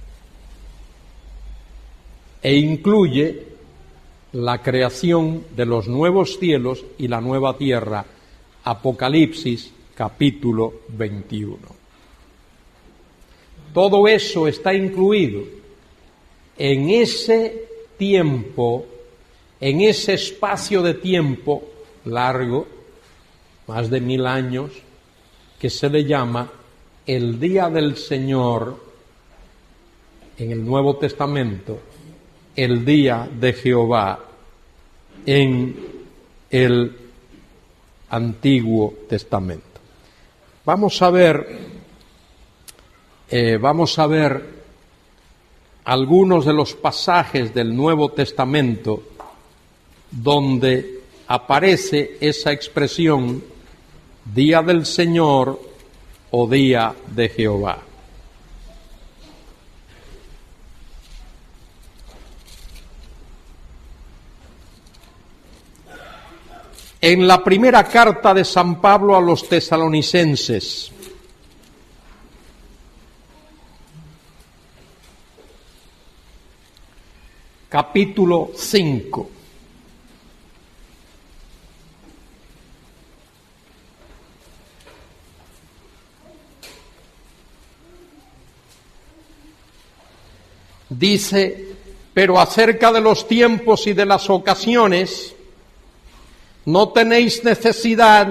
E incluye la creación de los nuevos cielos y la nueva tierra. Apocalipsis, capítulo 21. Todo eso está incluido en ese tiempo, en ese espacio de tiempo largo, más de 1000 años, que se le llama el día del Señor, en el Nuevo Testamento, el día de Jehová en el Antiguo Testamento. Vamos a ver algunos de los pasajes del Nuevo Testamento donde aparece esa expresión día del Señor o día de Jehová. En la primera carta de San Pablo a los tesalonicenses, capítulo 5. Dice: pero acerca de los tiempos y de las ocasiones, no tenéis necesidad,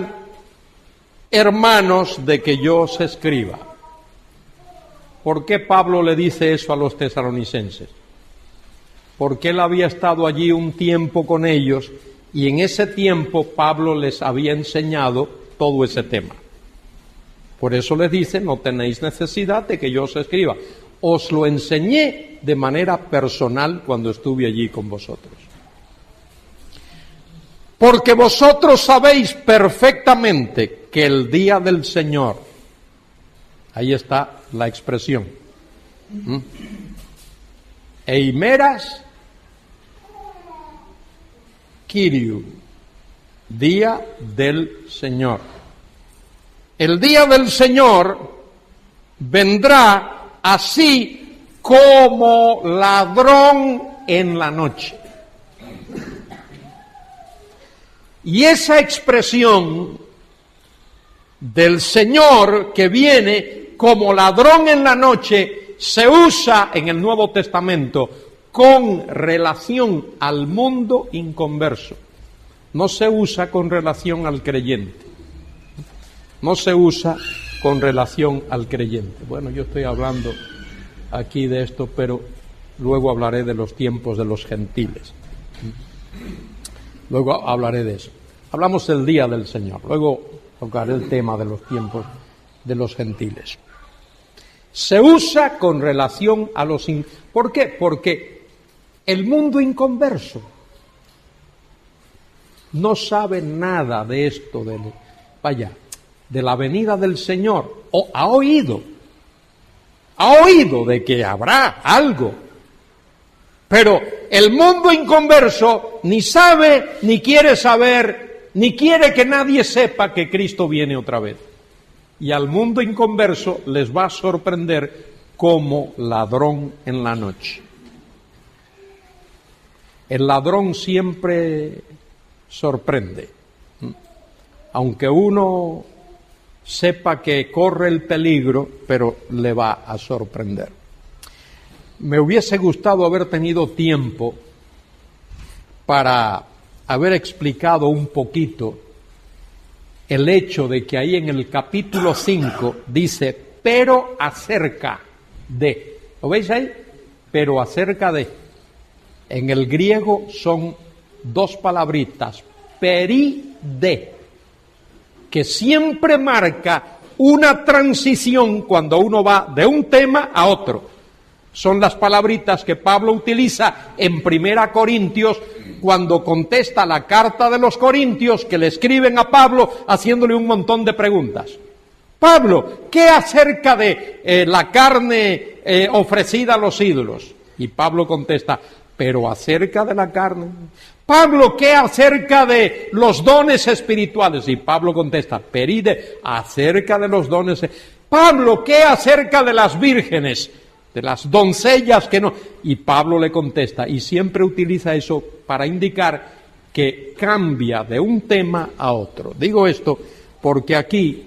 hermanos, de que yo os escriba. ¿Por qué Pablo le dice eso a los tesalonicenses? Porque él había estado allí un tiempo con ellos y en ese tiempo Pablo les había enseñado todo ese tema. Por eso les dice: no tenéis necesidad de que yo os escriba. Os lo enseñé de manera personal cuando estuve allí con vosotros. Porque vosotros sabéis perfectamente que el día del Señor, ahí está la expresión, eimeras Kyriou, día del Señor. El día del Señor vendrá así como ladrón en la noche. Y esa expresión del Señor que viene como ladrón en la noche se usa en el Nuevo Testamento con relación al mundo inconverso. No se usa con relación al creyente. No se usa con relación al creyente. Bueno, yo estoy hablando aquí de esto, pero luego hablaré de los tiempos de los gentiles. Luego hablaré de eso. Hablamos del día del Señor. Luego tocaré el tema de los tiempos de los gentiles. Se usa con relación a los... ¿Por qué? Porque el mundo inconverso no sabe nada de esto, de la venida del Señor. O ha oído de que habrá algo. Pero el mundo inconverso ni sabe, ni quiere saber, ni quiere que nadie sepa que Cristo viene otra vez. Y al mundo inconverso les va a sorprender como ladrón en la noche. El ladrón siempre sorprende. Aunque uno sepa que corre el peligro, pero le va a sorprender. me hubiese gustado haber tenido tiempo para haber explicado un poquito el hecho de que ahí en el capítulo 5 dice, pero acerca de. ¿Lo veis ahí? Pero acerca de. En el griego son dos palabritas, peride, que siempre marca una transición cuando uno va de un tema a otro. Son las palabritas que Pablo utiliza en 1 Corintios cuando contesta la carta de los Corintios que le escriben a Pablo haciéndole un montón de preguntas. Pablo, ¿qué acerca de la carne ofrecida a los ídolos? Y Pablo contesta, pero acerca de la carne. Pablo, ¿qué acerca de los dones espirituales? Y Pablo contesta, peride, acerca de los dones. Pablo, ¿qué acerca de las vírgenes? De las doncellas que no. Y Pablo le contesta, y siempre utiliza eso para indicar que cambia de un tema a otro. Digo esto porque aquí,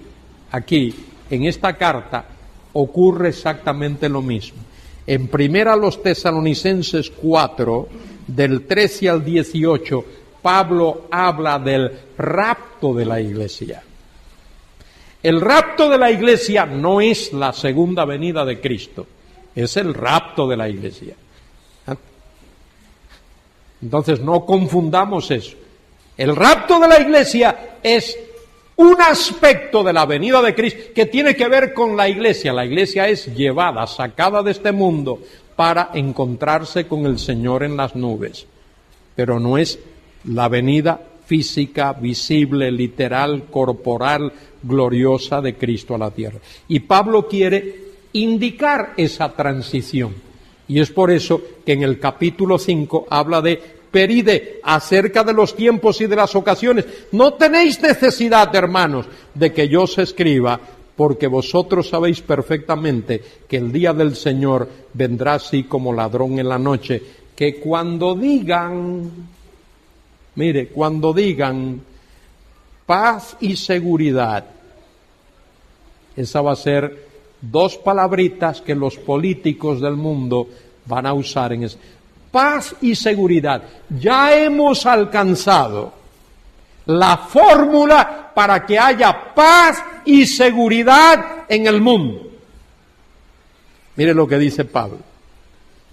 en esta carta, ocurre exactamente lo mismo. En 1 Tesalonicenses 4, del 13 al 18, Pablo habla del rapto de la iglesia. El rapto de la iglesia no es la segunda venida de Cristo, es el rapto de la iglesia. Entonces no confundamos eso. El rapto de la iglesia es un aspecto de la venida de Cristo que tiene que ver con la iglesia. La iglesia es llevada, sacada de este mundo para encontrarse con el Señor en las nubes. Pero no es la venida física, visible, literal, corporal, gloriosa de Cristo a la tierra. Y Pablo quiere indicar esa transición. Y es por eso que en el capítulo 5 habla de peride, acerca de los tiempos y de las ocasiones. No tenéis necesidad, hermanos, de que yo os escriba, porque vosotros sabéis perfectamente que el día del Señor vendrá así como ladrón en la noche, que cuando digan, cuando digan paz y seguridad, esa va a ser dos palabritas que los políticos del mundo van a usar en eso. Paz y seguridad. Ya hemos alcanzado la fórmula para que haya paz y seguridad en el mundo. Mire lo que dice Pablo,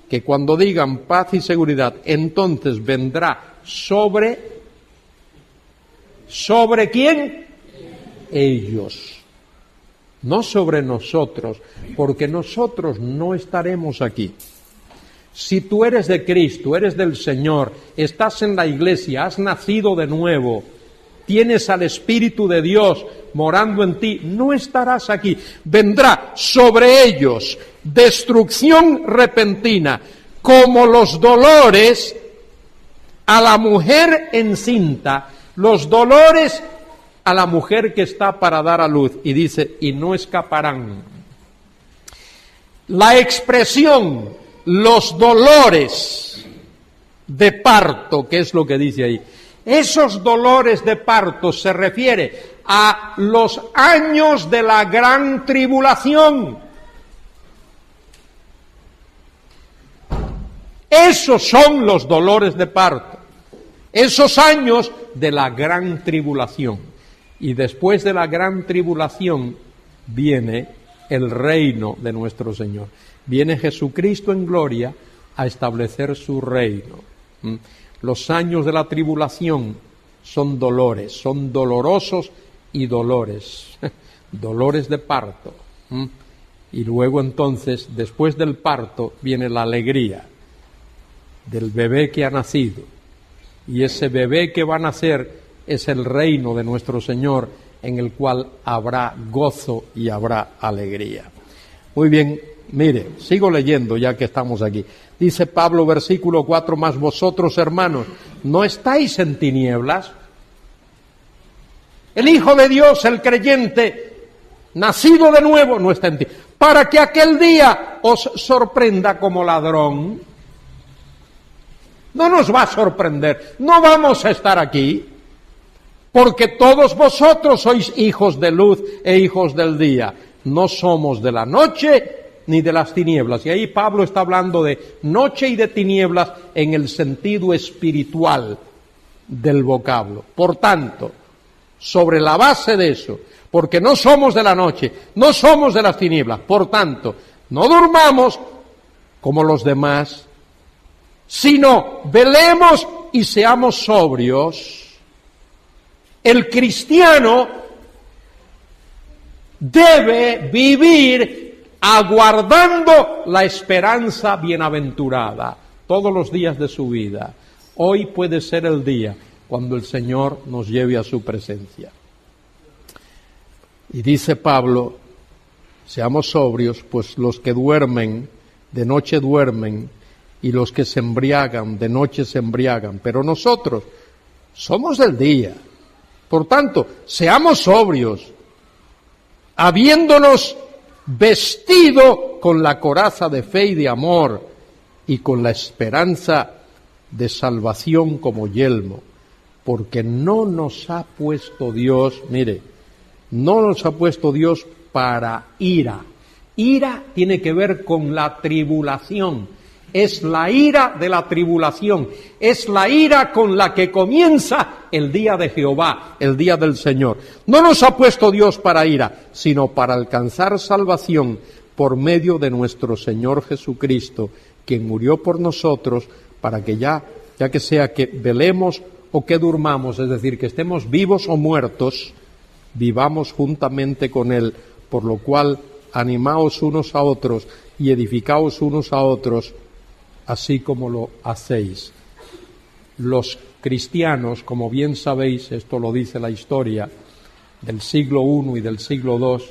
que cuando digan paz y seguridad, entonces vendrá ¿sobre quién? Ellos. No sobre nosotros, porque nosotros no estaremos aquí. Si tú eres de Cristo, eres del Señor, estás en la iglesia, has nacido de nuevo, tienes al Espíritu de Dios morando en ti, no estarás aquí. Vendrá sobre ellos destrucción repentina, como los dolores a la mujer encinta, los dolores a la mujer que está para dar a luz. Y dice, y no escaparán. La expresión los dolores de parto, que es lo que dice ahí. Esos dolores de parto se refiere a los años de la gran tribulación. Esos son los dolores de parto. Esos años de la gran tribulación. Y después de la gran tribulación viene el reino de nuestro Señor. Viene Jesucristo en gloria a establecer su reino. Los años de la tribulación son dolores, son dolorosos y dolores, dolores de parto. Y luego entonces, después del parto, viene la alegría del bebé que ha nacido. Y ese bebé que va a nacer es el reino de nuestro Señor, en el cual habrá gozo y habrá alegría. Muy bien. Mire, sigo leyendo ya que estamos aquí. Dice Pablo, versículo 4, mas vosotros, hermanos, ¿no estáis en tinieblas? El Hijo de Dios, el creyente, nacido de nuevo, no está en tinieblas. Para que aquel día os sorprenda como ladrón. No nos va a sorprender, no vamos a estar aquí, porque todos vosotros sois hijos de luz e hijos del día. No somos de la noche ni de las tinieblas. Y ahí Pablo está hablando de noche y de tinieblas en el sentido espiritual del vocablo. Por tanto, sobre la base de eso, porque no somos de la noche, no somos de las tinieblas, por tanto, no durmamos como los demás, sino velemos y seamos sobrios. El cristiano debe vivir aguardando la esperanza bienaventurada todos los días de su vida. Hoy puede ser el día cuando el Señor nos lleve a su presencia. Y dice Pablo, seamos sobrios, pues los que duermen, de noche duermen, y los que se embriagan, de noche se embriagan. Pero nosotros somos del día. Por tanto, seamos sobrios, habiéndonos vestido con la coraza de fe y de amor, y con la esperanza de salvación como yelmo, porque no nos ha puesto Dios, mire, no nos ha puesto Dios para ira. Ira tiene que ver con la tribulación, es la ira de la tribulación, es la ira con la que comienza el día de Jehová, el día del Señor. No nos ha puesto Dios para ira, sino para alcanzar salvación por medio de nuestro Señor Jesucristo, quien murió por nosotros, para que ya que sea que velemos o que durmamos, es decir, que estemos vivos o muertos, vivamos juntamente con Él, por lo cual animaos unos a otros y edificaos unos a otros, así como lo hacéis. Los cristianos, como bien sabéis, esto lo dice la historia del siglo I y del siglo II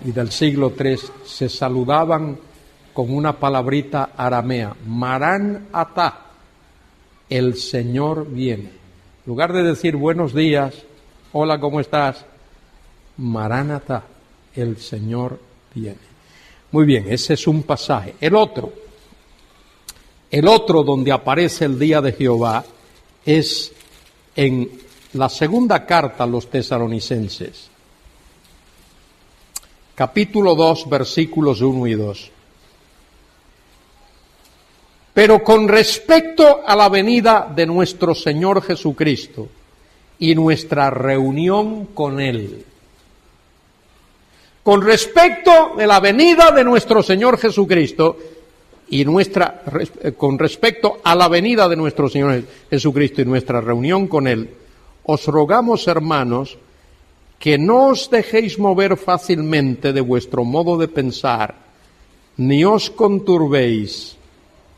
y del siglo III, se saludaban con una palabrita aramea, Marán Atá, el Señor viene. En lugar de decir buenos días, hola, ¿cómo estás? Marán Atá, el Señor viene. Muy bien, ese es un pasaje. El otro donde aparece el día de Jehová es en la segunda carta a los tesalonicenses, capítulo 2, versículos 1 y 2. Pero con respecto a la venida de nuestro Señor Jesucristo y nuestra reunión con Él, con respecto de la venida de nuestro Señor Jesucristo y con respecto a la venida de nuestro Señor Jesucristo y nuestra reunión con Él, os rogamos, hermanos, que no os dejéis mover fácilmente de vuestro modo de pensar, ni os conturbéis,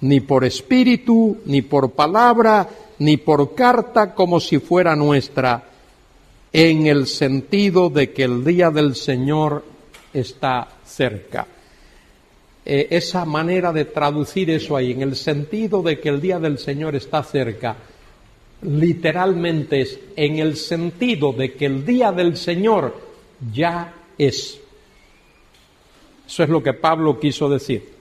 ni por espíritu, ni por palabra, ni por carta como si fuera nuestra, en el sentido de que el día del Señor está cerca. Esa manera de traducir eso ahí, en el sentido de que el día del Señor está cerca, literalmente es en el sentido de que el día del Señor ya es. Eso es lo que Pablo quiso decir.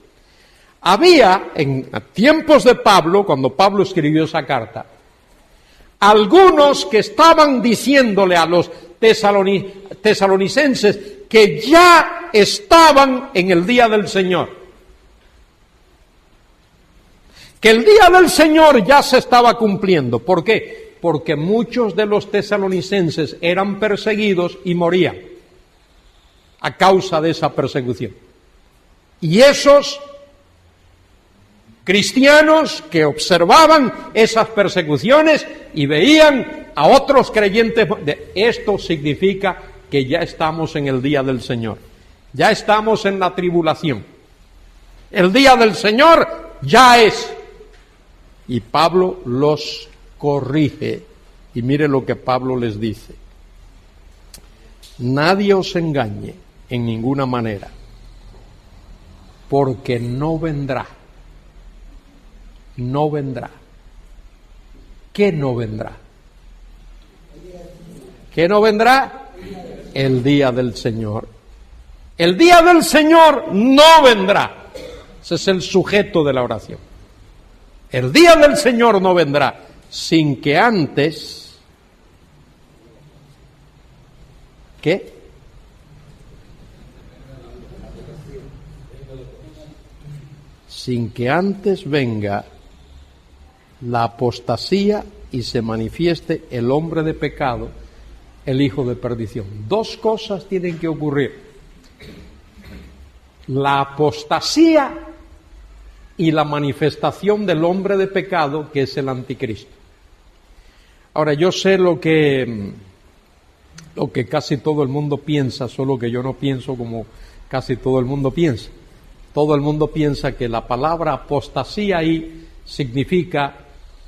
Había, en tiempos de Pablo, cuando Pablo escribió esa carta, algunos que estaban diciéndole a los tesalonicenses que ya estaban en el día del Señor. Que el día del Señor ya se estaba cumpliendo. ¿Por qué? Porque muchos de los tesalonicenses eran perseguidos y morían a causa de esa persecución. Y esos cristianos que observaban esas persecuciones y veían a otros creyentes, esto significa que ya estamos en el día del Señor, ya estamos en la tribulación, el día del Señor ya es. Y Pablo los corrige, y mire lo que Pablo les dice: nadie os engañe en ninguna manera, porque no vendrá. No vendrá. ¿Qué no vendrá? ¿Qué no vendrá? El día del Señor. El día del Señor no vendrá. Ese es el sujeto de la oración. El día del Señor no vendrá sin que antes... ¿Qué? sin que antes venga la apostasía y se manifieste el hombre de pecado, el hijo de perdición. Dos cosas tienen que ocurrir: la apostasía y la manifestación del hombre de pecado, que es el anticristo. Ahora, yo sé lo que casi todo el mundo piensa, solo que yo no pienso como casi todo el mundo piensa. Todo el mundo piensa que la palabra apostasía ahí significa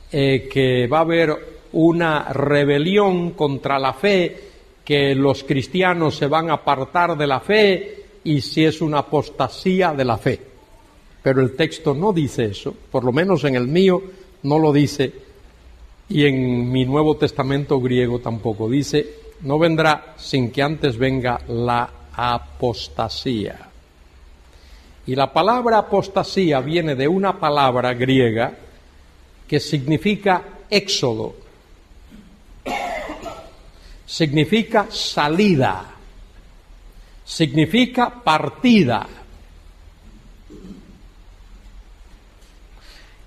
que va a haber una rebelión contra la fe, que los cristianos se van a apartar de la fe, y si es una apostasía de la fe. Pero el texto no dice eso, por lo menos en el mío no lo dice, y en mi Nuevo Testamento griego tampoco. Dice: no vendrá sin que antes venga la apostasía. Y la palabra apostasía viene de una palabra griega que significa éxodo, significa salida, significa partida.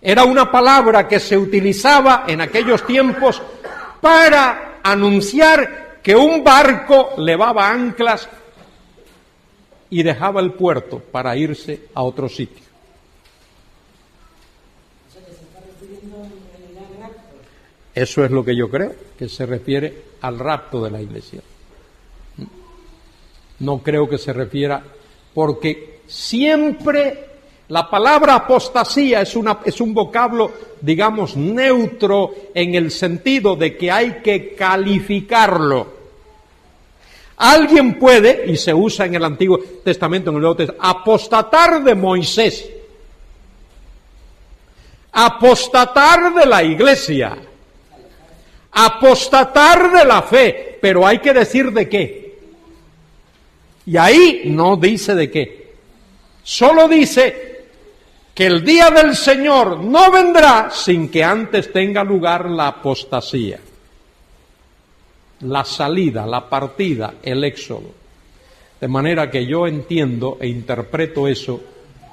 Era una palabra que se utilizaba en aquellos tiempos para anunciar que un barco levaba anclas y dejaba el puerto para irse a otro sitio. Eso es lo que yo creo, que se refiere al rapto de la Iglesia. No creo que se refiera, porque siempre la palabra apostasía es un vocablo, digamos, neutro, en el sentido de que hay que calificarlo. Alguien puede, y se usa en el Antiguo Testamento, en el Nuevo Testamento, apostatar de Moisés, apostatar de la Iglesia, apostatar de la fe, pero hay que decir de qué. Y ahí no dice de qué. Solo dice que el día del Señor no vendrá sin que antes tenga lugar la apostasía, la salida, la partida, el éxodo. De manera que yo entiendo e interpreto eso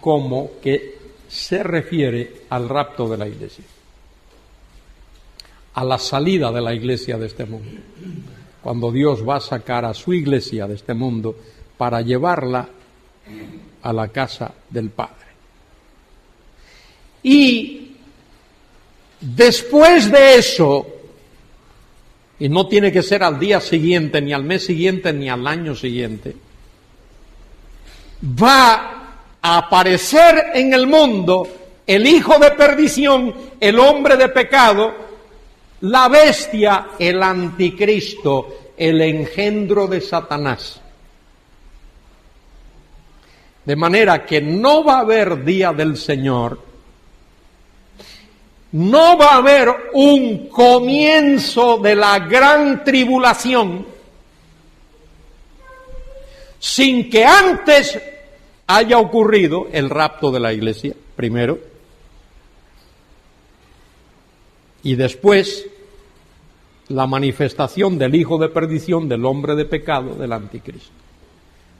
como que se refiere al rapto de la Iglesia, a la salida de la Iglesia de este mundo, cuando Dios va a sacar a su Iglesia de este mundo para llevarla a la casa del Padre. Y después de eso, y no tiene que ser al día siguiente, ni al mes siguiente, ni al año siguiente, va a aparecer en el mundo el hijo de perdición, el hombre de pecado, la bestia, el anticristo, el engendro de Satanás. De manera que no va a haber día del Señor, no va a haber un comienzo de la gran tribulación sin que antes haya ocurrido el rapto de la Iglesia, primero, y después la manifestación del hijo de perdición, del hombre de pecado, del anticristo.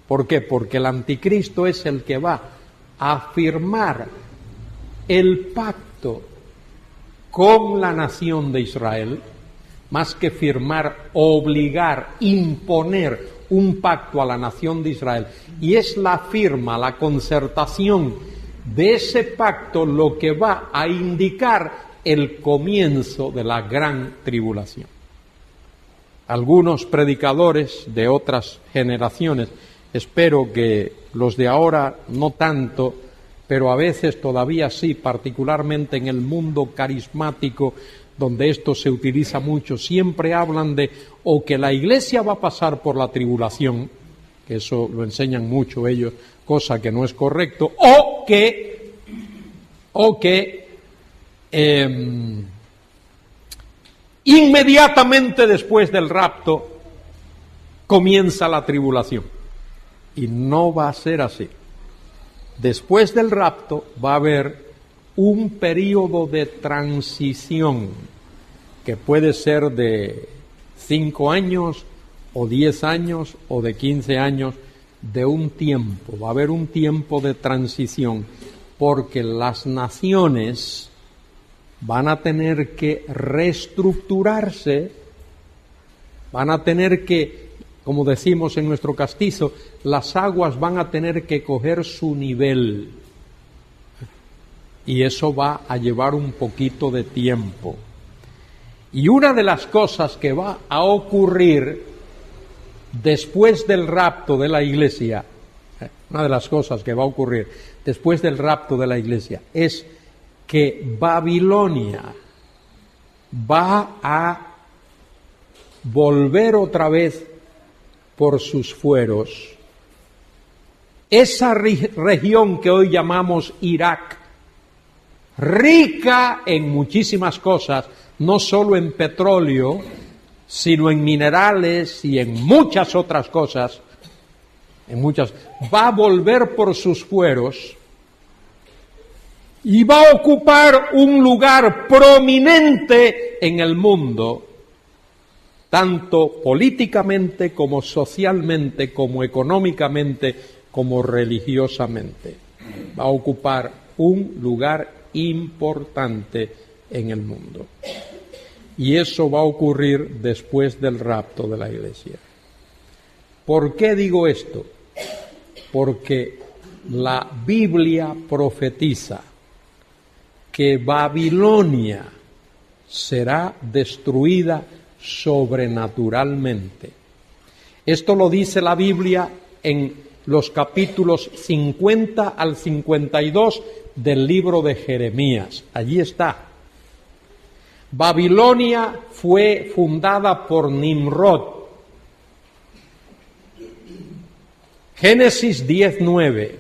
¿Por qué? Porque el anticristo es el que va a firmar el pacto con la nación de Israel, más que firmar, obligar, imponer un pacto a la nación de Israel. Y es la firma, la concertación de ese pacto lo que va a indicar el comienzo de la gran tribulación. Algunos predicadores de otras generaciones, espero que los de ahora no tanto, pero a veces todavía sí, particularmente en el mundo carismático, donde esto se utiliza mucho, siempre hablan de o que la Iglesia va a pasar por la tribulación, que eso lo enseñan mucho ellos, cosa que no es correcto, o que inmediatamente después del rapto comienza la tribulación. Y no va a ser así. Después del rapto va a haber un periodo de transición que puede ser de 5 años o 10 años o de 15 años, de un tiempo. Va a haber un tiempo de transición porque las naciones van a tener que reestructurarse, van a tener que, como decimos en nuestro castizo, las aguas van a tener que coger su nivel. Y eso va a llevar un poquito de tiempo. Y una de las cosas que va a ocurrir después del rapto de la iglesia, una de las cosas que va a ocurrir después del rapto de la iglesia, es que Babilonia va a volver otra vez por sus fueros. Esa región que hoy llamamos Irak, rica en muchísimas cosas, no solo en petróleo, sino en minerales y en muchas otras cosas, va a volver por sus fueros y va a ocupar un lugar prominente en el mundo, tanto políticamente como socialmente, como económicamente, como religiosamente. Va a ocupar un lugar importante en el mundo. Y eso va a ocurrir después del rapto de la iglesia. ¿Por qué digo esto? Porque la Biblia profetiza que Babilonia será destruida sobrenaturalmente. Esto lo dice la Biblia en los capítulos 50 al 52 del libro de Jeremías. Allí está. Babilonia fue fundada por Nimrod. Génesis 10:9.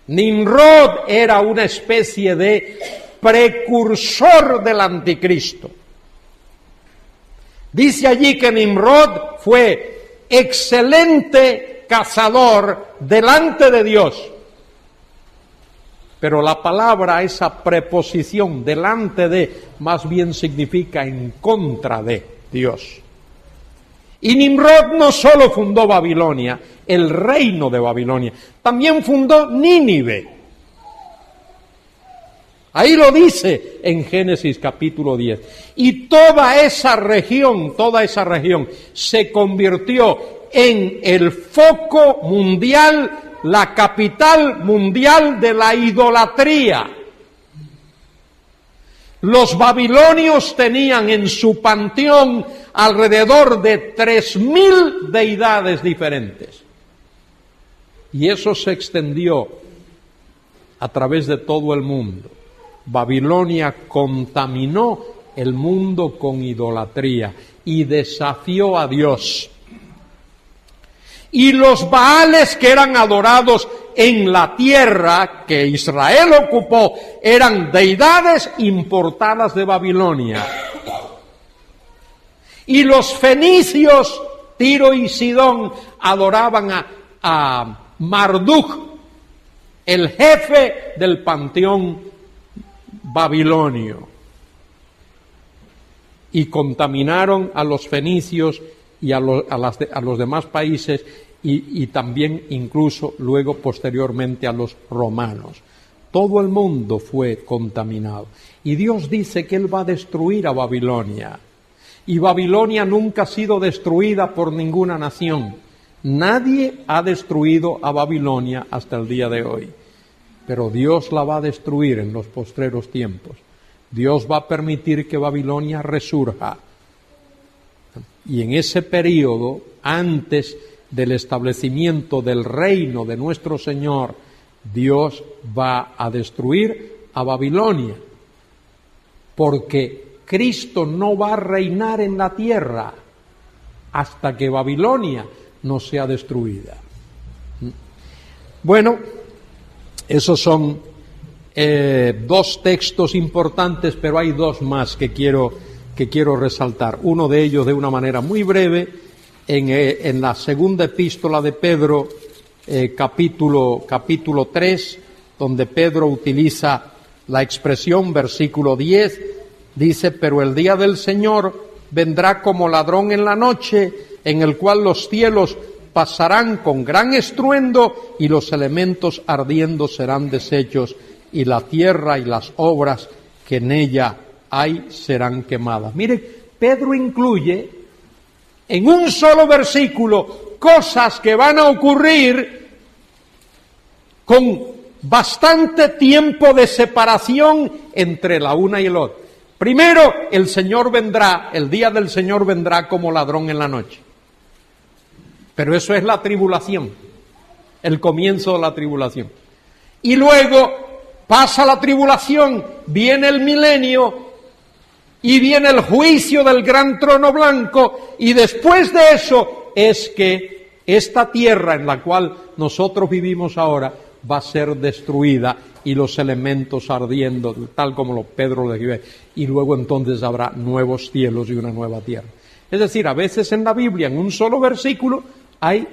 Nimrod era una especie de precursor del anticristo. Dice allí que Nimrod fue excelente cazador delante de Dios. Pero la palabra, esa preposición delante de, más bien significa en contra de Dios. Y Nimrod no solo fundó Babilonia, el reino de Babilonia, también fundó Nínive. Ahí lo dice en Génesis capítulo 10. Y toda esa región se convirtió en el foco mundial, la capital mundial de la idolatría. Los babilonios tenían en su panteón alrededor de 3.000 deidades diferentes. Y eso se extendió a través de todo el mundo. Babilonia contaminó el mundo con idolatría y desafió a Dios. Y los Baales que eran adorados en la tierra que Israel ocupó eran deidades importadas de Babilonia. Y los fenicios, Tiro y Sidón, adoraban a Marduk, el jefe del panteón babilonio. Y contaminaron a los fenicios y a los demás países y también incluso luego posteriormente a los romanos. Todo el mundo fue contaminado. Y Dios dice que Él va a destruir a Babilonia. Y Babilonia nunca ha sido destruida por ninguna nación. Nadie ha destruido a Babilonia hasta el día de hoy. Pero Dios la va a destruir en los postreros tiempos. Dios va a permitir que Babilonia resurja. Y en ese periodo, antes del establecimiento del reino de nuestro Señor, Dios va a destruir a Babilonia, porque Cristo no va a reinar en la tierra hasta que Babilonia no sea destruida. Bueno, esos son dos textos importantes, pero hay dos más que quiero resaltar. Uno de ellos de una manera muy breve, en la segunda epístola de Pedro, capítulo 3, donde Pedro utiliza la expresión, versículo 10, dice: pero el día del Señor vendrá como ladrón en la noche, en el cual los cielos pasarán con gran estruendo y los elementos ardiendo serán deshechos y la tierra y las obras que en ella hay serán quemadas. Mire, Pedro incluye en un solo versículo cosas que van a ocurrir con bastante tiempo de separación entre la una y el otro. Primero, el Señor vendrá, el día del Señor vendrá como ladrón en la noche. Pero eso es la tribulación, el comienzo de la tribulación. Y luego pasa la tribulación, viene el milenio y viene el juicio del gran trono blanco, y después de eso es que esta tierra en la cual nosotros vivimos ahora va a ser destruida y los elementos ardiendo, tal como Pedro lo describe, y luego entonces habrá nuevos cielos y una nueva tierra. Es decir, a veces en la Biblia, en un solo versículo, hay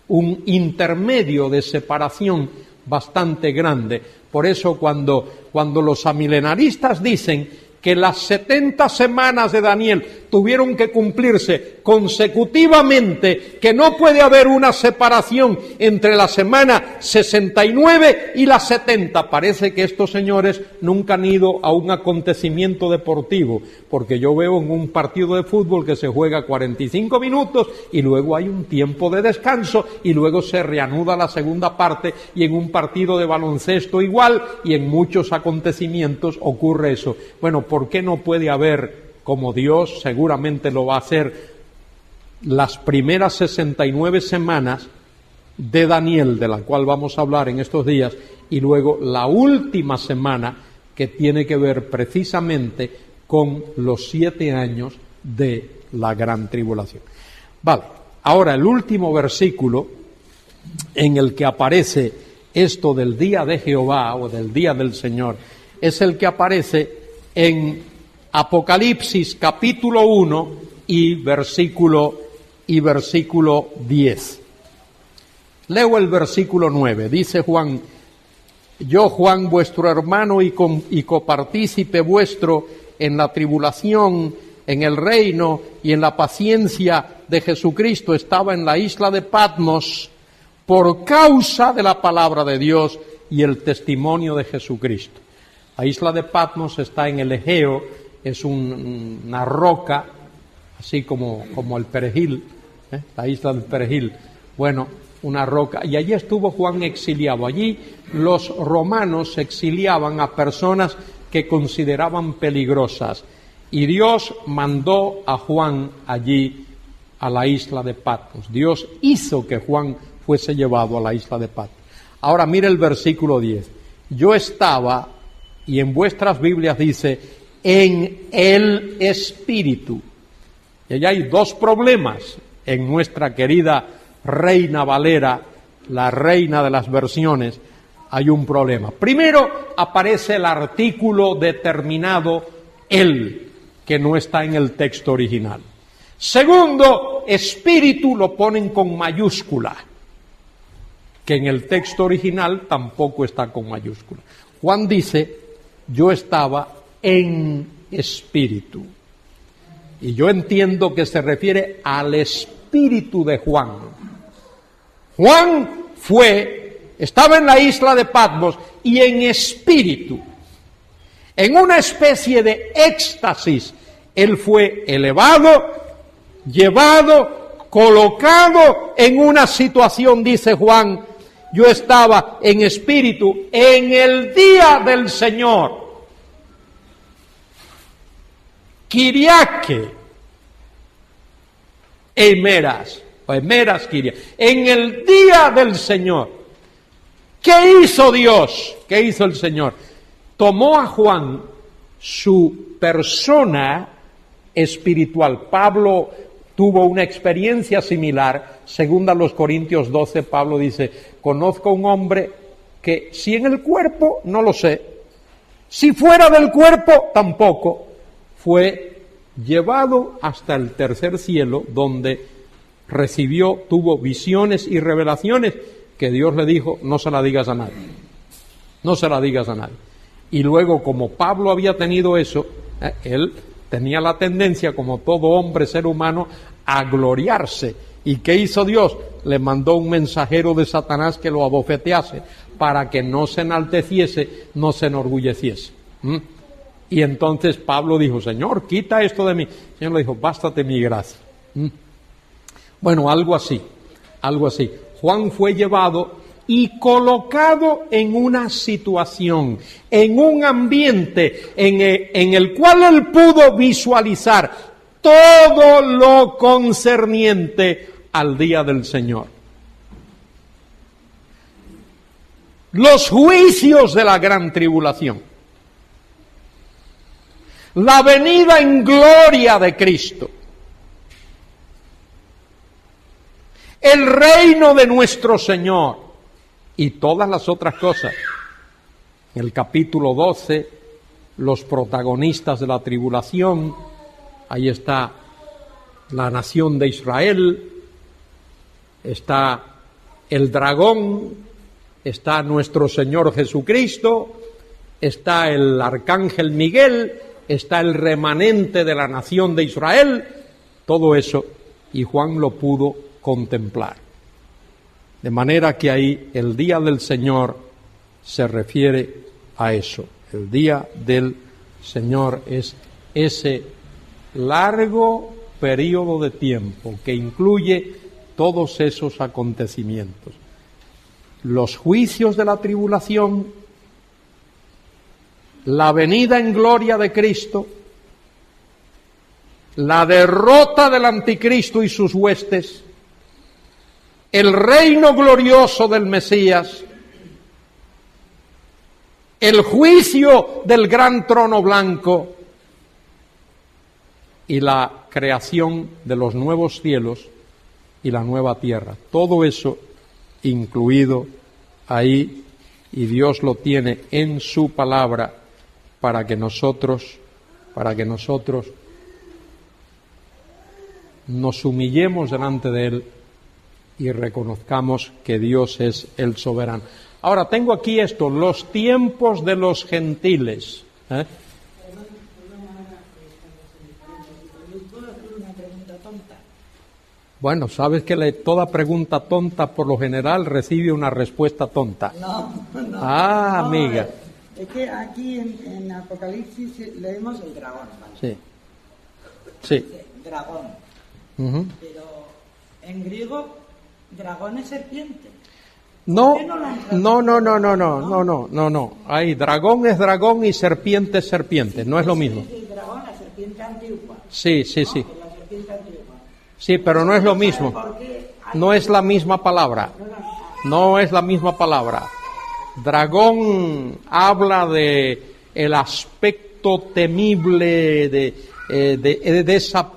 un intermedio de separación bastante grande. Por eso cuando los amilenaristas dicen que las 70 semanas de Daniel tuvieron que cumplirse consecutivamente, que no puede haber una separación entre la semana 69 y la 70. Parece que estos señores nunca han ido a un acontecimiento deportivo, porque yo veo en un partido de fútbol que se juega 45 minutos y luego hay un tiempo de descanso y luego se reanuda la segunda parte, y en un partido de baloncesto igual, y en muchos acontecimientos ocurre eso. Bueno, ¿por qué no puede haber, como Dios seguramente lo va a hacer, las primeras 69 semanas de Daniel, de la cual vamos a hablar en estos días, y luego la última semana que tiene que ver precisamente con los 7 años de la gran tribulación? Vale, ahora el último versículo en el que aparece esto del día de Jehová o del día del Señor es el que aparece en Apocalipsis capítulo 1 y versículo 10. Leo el versículo 9. Dice Juan: yo, Juan, vuestro hermano y copartícipe vuestro en la tribulación, en el reino y en la paciencia de Jesucristo, estaba en la isla de Patmos por causa de la palabra de Dios y el testimonio de Jesucristo. La isla de Patmos está en el Egeo, es una roca, así como el Perejil, la isla del Perejil. Bueno, una roca, y allí estuvo Juan exiliado. Allí los romanos exiliaban a personas que consideraban peligrosas, y Dios mandó a Juan allí a la isla de Patmos. Dios hizo que Juan fuese llevado a la isla de Patmos. Ahora mire el versículo 10. Yo estaba, y en vuestras Biblias dice, en el Espíritu. Y allá hay dos problemas en nuestra querida Reina Valera, la reina de las versiones. Hay un problema. Primero aparece el artículo determinado el, que no está en el texto original. Segundo, espíritu lo ponen con mayúscula, que en el texto original tampoco está con mayúscula. Juan dice, yo estaba en espíritu. Y yo entiendo que se refiere al espíritu de Juan. Juan estaba en la isla de Patmos y en espíritu, en una especie de éxtasis, él fue elevado, llevado, colocado en una situación, dice Juan, yo estaba en espíritu en el día del Señor. Kiriake, Emeras, o Emeras Kiria, en el día del Señor. ¿Qué hizo Dios? ¿Qué hizo el Señor? Tomó a Juan, su persona espiritual. Pablo tuvo una experiencia similar. Según a los Corintios 12, Pablo dice, conozco a un hombre que si en el cuerpo, no lo sé, si fuera del cuerpo, tampoco. Fue llevado hasta el tercer cielo, donde tuvo visiones y revelaciones que Dios le dijo, no se la digas a nadie, no se la digas a nadie. Y luego, como Pablo había tenido eso, él tenía la tendencia, como todo hombre, ser humano, a gloriarse. ¿Y qué hizo Dios? Le mandó un mensajero de Satanás que lo abofetease para que no se enalteciese, no se enorgulleciese. Y entonces Pablo dijo, Señor, quita esto de mí. El Señor le dijo, bástate mi gracia. Bueno, algo así. Juan fue llevado y colocado en una situación, en un ambiente en el cual él pudo visualizar todo lo concerniente al día del Señor. Los juicios de la gran tribulación. La venida en gloria de Cristo. El reino de nuestro Señor. Y todas las otras cosas. En el capítulo 12, los protagonistas de la tribulación, ahí está la nación de Israel, está el dragón, está nuestro Señor Jesucristo, está el arcángel Miguel, está el remanente de la nación de Israel, todo eso, y Juan lo pudo contemplar. De manera que ahí el día del Señor se refiere a eso. El día del Señor es ese largo periodo de tiempo que incluye todos esos acontecimientos. Los juicios de la tribulación, la venida en gloria de Cristo, la derrota del anticristo y sus huestes, el reino glorioso del Mesías, el juicio del gran trono blanco y la creación de los nuevos cielos y la nueva tierra. Todo eso incluido ahí, y Dios lo tiene en su palabra para que nosotros nos humillemos delante de Él y reconozcamos que Dios es el soberano. Ahora, tengo aquí esto, los tiempos de los gentiles. ¿Puedo hacer una pregunta tonta? Bueno, sabes que toda pregunta tonta por lo general recibe una respuesta tonta. No. Ah, amiga. Es que aquí en Apocalipsis leemos el dragón, ¿vale? Sí. Dice dragón. Uh-huh. Pero en griego, dragón es serpiente. No. Ahí, dragón es dragón y serpiente es serpiente. No es lo mismo. El dragón, la serpiente antigua. Sí. La serpiente antigua. Sí, pero no es lo mismo. No es la misma palabra. No es la misma palabra. Dragón habla de el aspecto temible de esa,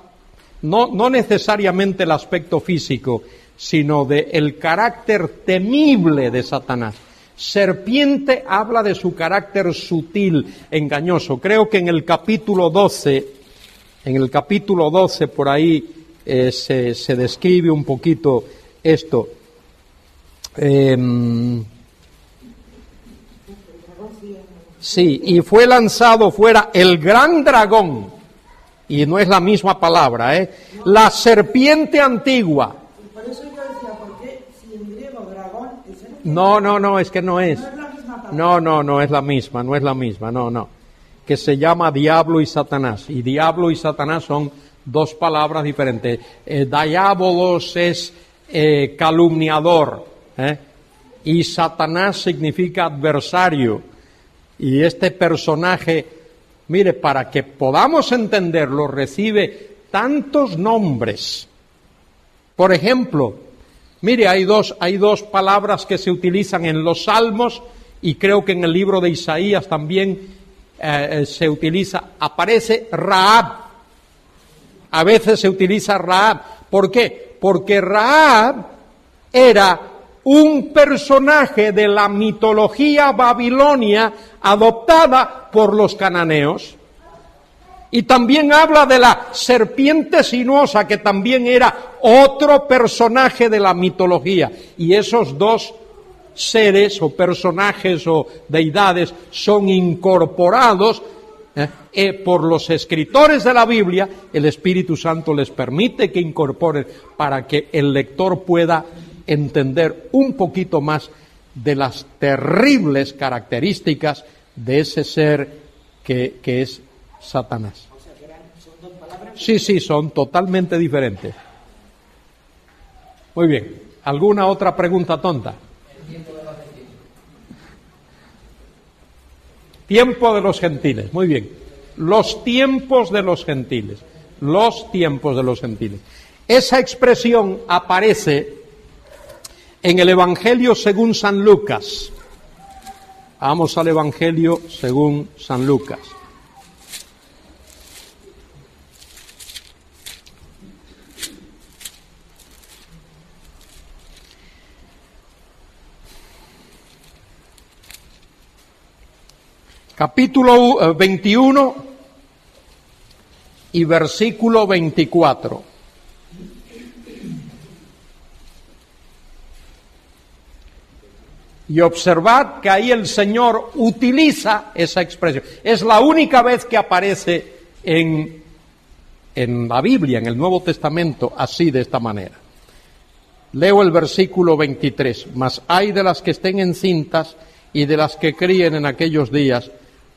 no necesariamente el aspecto físico, sino de el carácter temible de Satanás. Serpiente habla de su carácter sutil, engañoso. Creo que en el capítulo 12 por ahí se describe un poquito esto. Sí, y fue lanzado fuera el gran dragón, y no es la misma palabra, la serpiente antigua. Por eso yo decía, ¿por qué si en griego dragón es serpiente? No, es que no es. No es la misma palabra. No es la misma, no. Que se llama diablo y Satanás, y diablo y Satanás son dos palabras diferentes. Diabolos es calumniador, y Satanás significa adversario. Y este personaje, mire, para que podamos entenderlo, recibe tantos nombres. Por ejemplo, mire, hay dos palabras que se utilizan en los Salmos, y creo que en el libro de Isaías también se utiliza, aparece Rahab. A veces se utiliza Rahab. ¿Por qué? Porque Rahab era un personaje de la mitología babilonia adoptada por los cananeos. Y también habla de la serpiente sinuosa, que también era otro personaje de la mitología. Y esos dos seres o personajes o deidades son incorporados por los escritores de la Biblia, el Espíritu Santo les permite que incorporen para que el lector pueda entender un poquito más de las terribles características de ese ser que es Satanás. O sea, ¿son dos palabras? Sí, son totalmente diferentes. Muy bien. ¿Alguna otra pregunta tonta? Tiempo de los gentiles. Muy bien. Los tiempos de los gentiles. Los tiempos de los gentiles. Esa expresión aparece en el Evangelio según San Lucas. Vamos al Evangelio según San Lucas. Capítulo 21 y versículo 24. Y observad que ahí el Señor utiliza esa expresión. Es la única vez que aparece en la Biblia, en el Nuevo Testamento, así, de esta manera. Leo el versículo 23. Mas hay de las que estén encintas y de las que críen en aquellos días,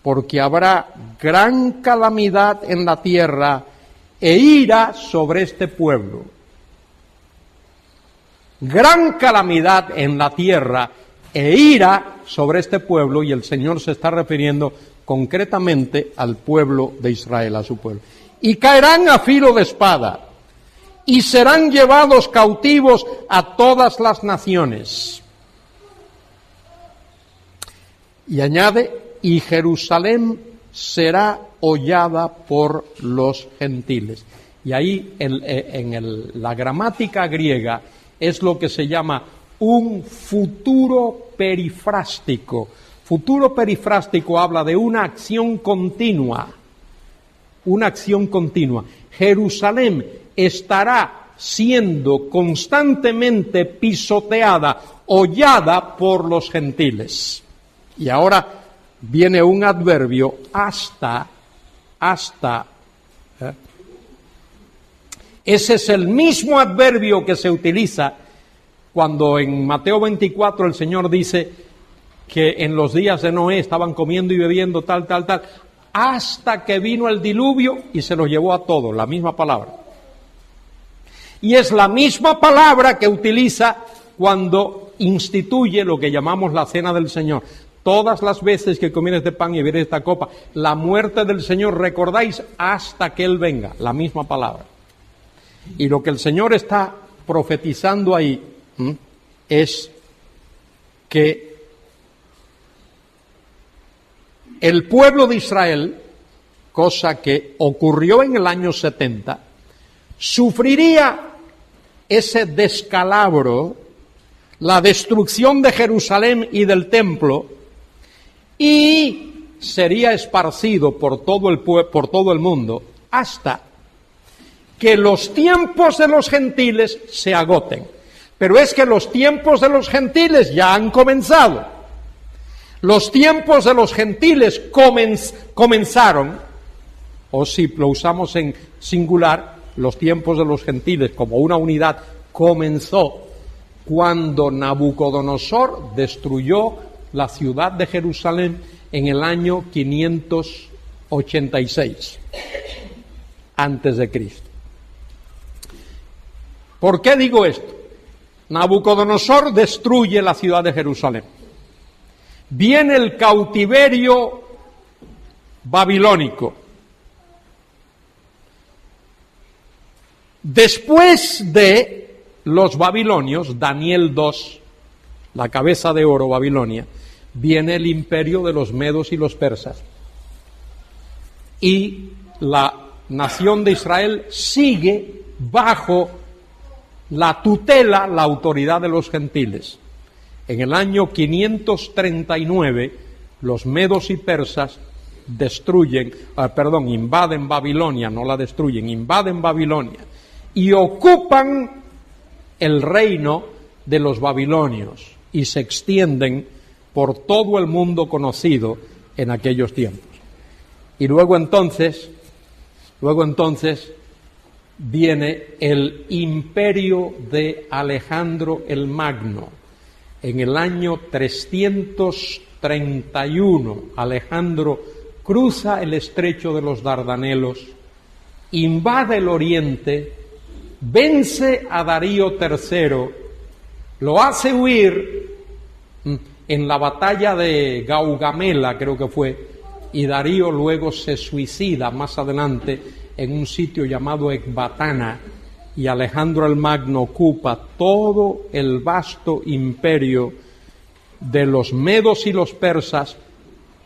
porque habrá gran calamidad en la tierra e ira sobre este pueblo. Gran calamidad en la tierra e ira sobre este pueblo, y el Señor se está refiriendo concretamente al pueblo de Israel, a su pueblo. Y caerán a filo de espada, y serán llevados cautivos a todas las naciones. Y añade, y Jerusalén será hollada por los gentiles. Y ahí la gramática griega es lo que se llama un futuro perifrástico. Futuro perifrástico habla de una acción continua. Una acción continua. Jerusalén estará siendo constantemente pisoteada, hollada por los gentiles. Y ahora viene un adverbio, hasta. Ese es el mismo adverbio que se utiliza cuando en Mateo 24 el Señor dice que en los días de Noé estaban comiendo y bebiendo tal, hasta que vino el diluvio y se los llevó a todos, la misma palabra. Y es la misma palabra que utiliza cuando instituye lo que llamamos la cena del Señor. Todas las veces que comieres de pan y bebieres esta copa, la muerte del Señor recordáis hasta que Él venga, la misma palabra. Y lo que el Señor está profetizando ahí es que el pueblo de Israel, cosa que ocurrió en el año 70, sufriría ese descalabro, la destrucción de Jerusalén y del templo, y sería esparcido por todo el mundo hasta que los tiempos de los gentiles se agoten. Pero es que los tiempos de los gentiles ya han comenzado. Los tiempos de los gentiles comenzaron, o si lo usamos en singular, los tiempos de los gentiles como una unidad comenzó cuando Nabucodonosor destruyó la ciudad de Jerusalén en el año 586 antes de Cristo. ¿Por qué digo esto? Nabucodonosor destruye la ciudad de Jerusalén. Viene el cautiverio babilónico. Después de los babilonios, Daniel 2, la cabeza de oro, Babilonia, viene el imperio de los medos y los persas. Y la nación de Israel sigue bajo la tutela, la autoridad de los gentiles. En el año 539, los medos y persas invaden Babilonia, no la destruyen, invaden Babilonia y ocupan el reino de los babilonios y se extienden por todo el mundo conocido en aquellos tiempos. Y luego entonces viene el imperio de Alejandro el Magno. En el año 331, Alejandro cruza el estrecho de los Dardanelos, invade el oriente, vence a Darío III, lo hace huir en la batalla de Gaugamela, creo que fue, y Darío luego se suicida más adelante en un sitio llamado Ecbatana, y Alejandro el Magno ocupa todo el vasto imperio de los medos y los persas,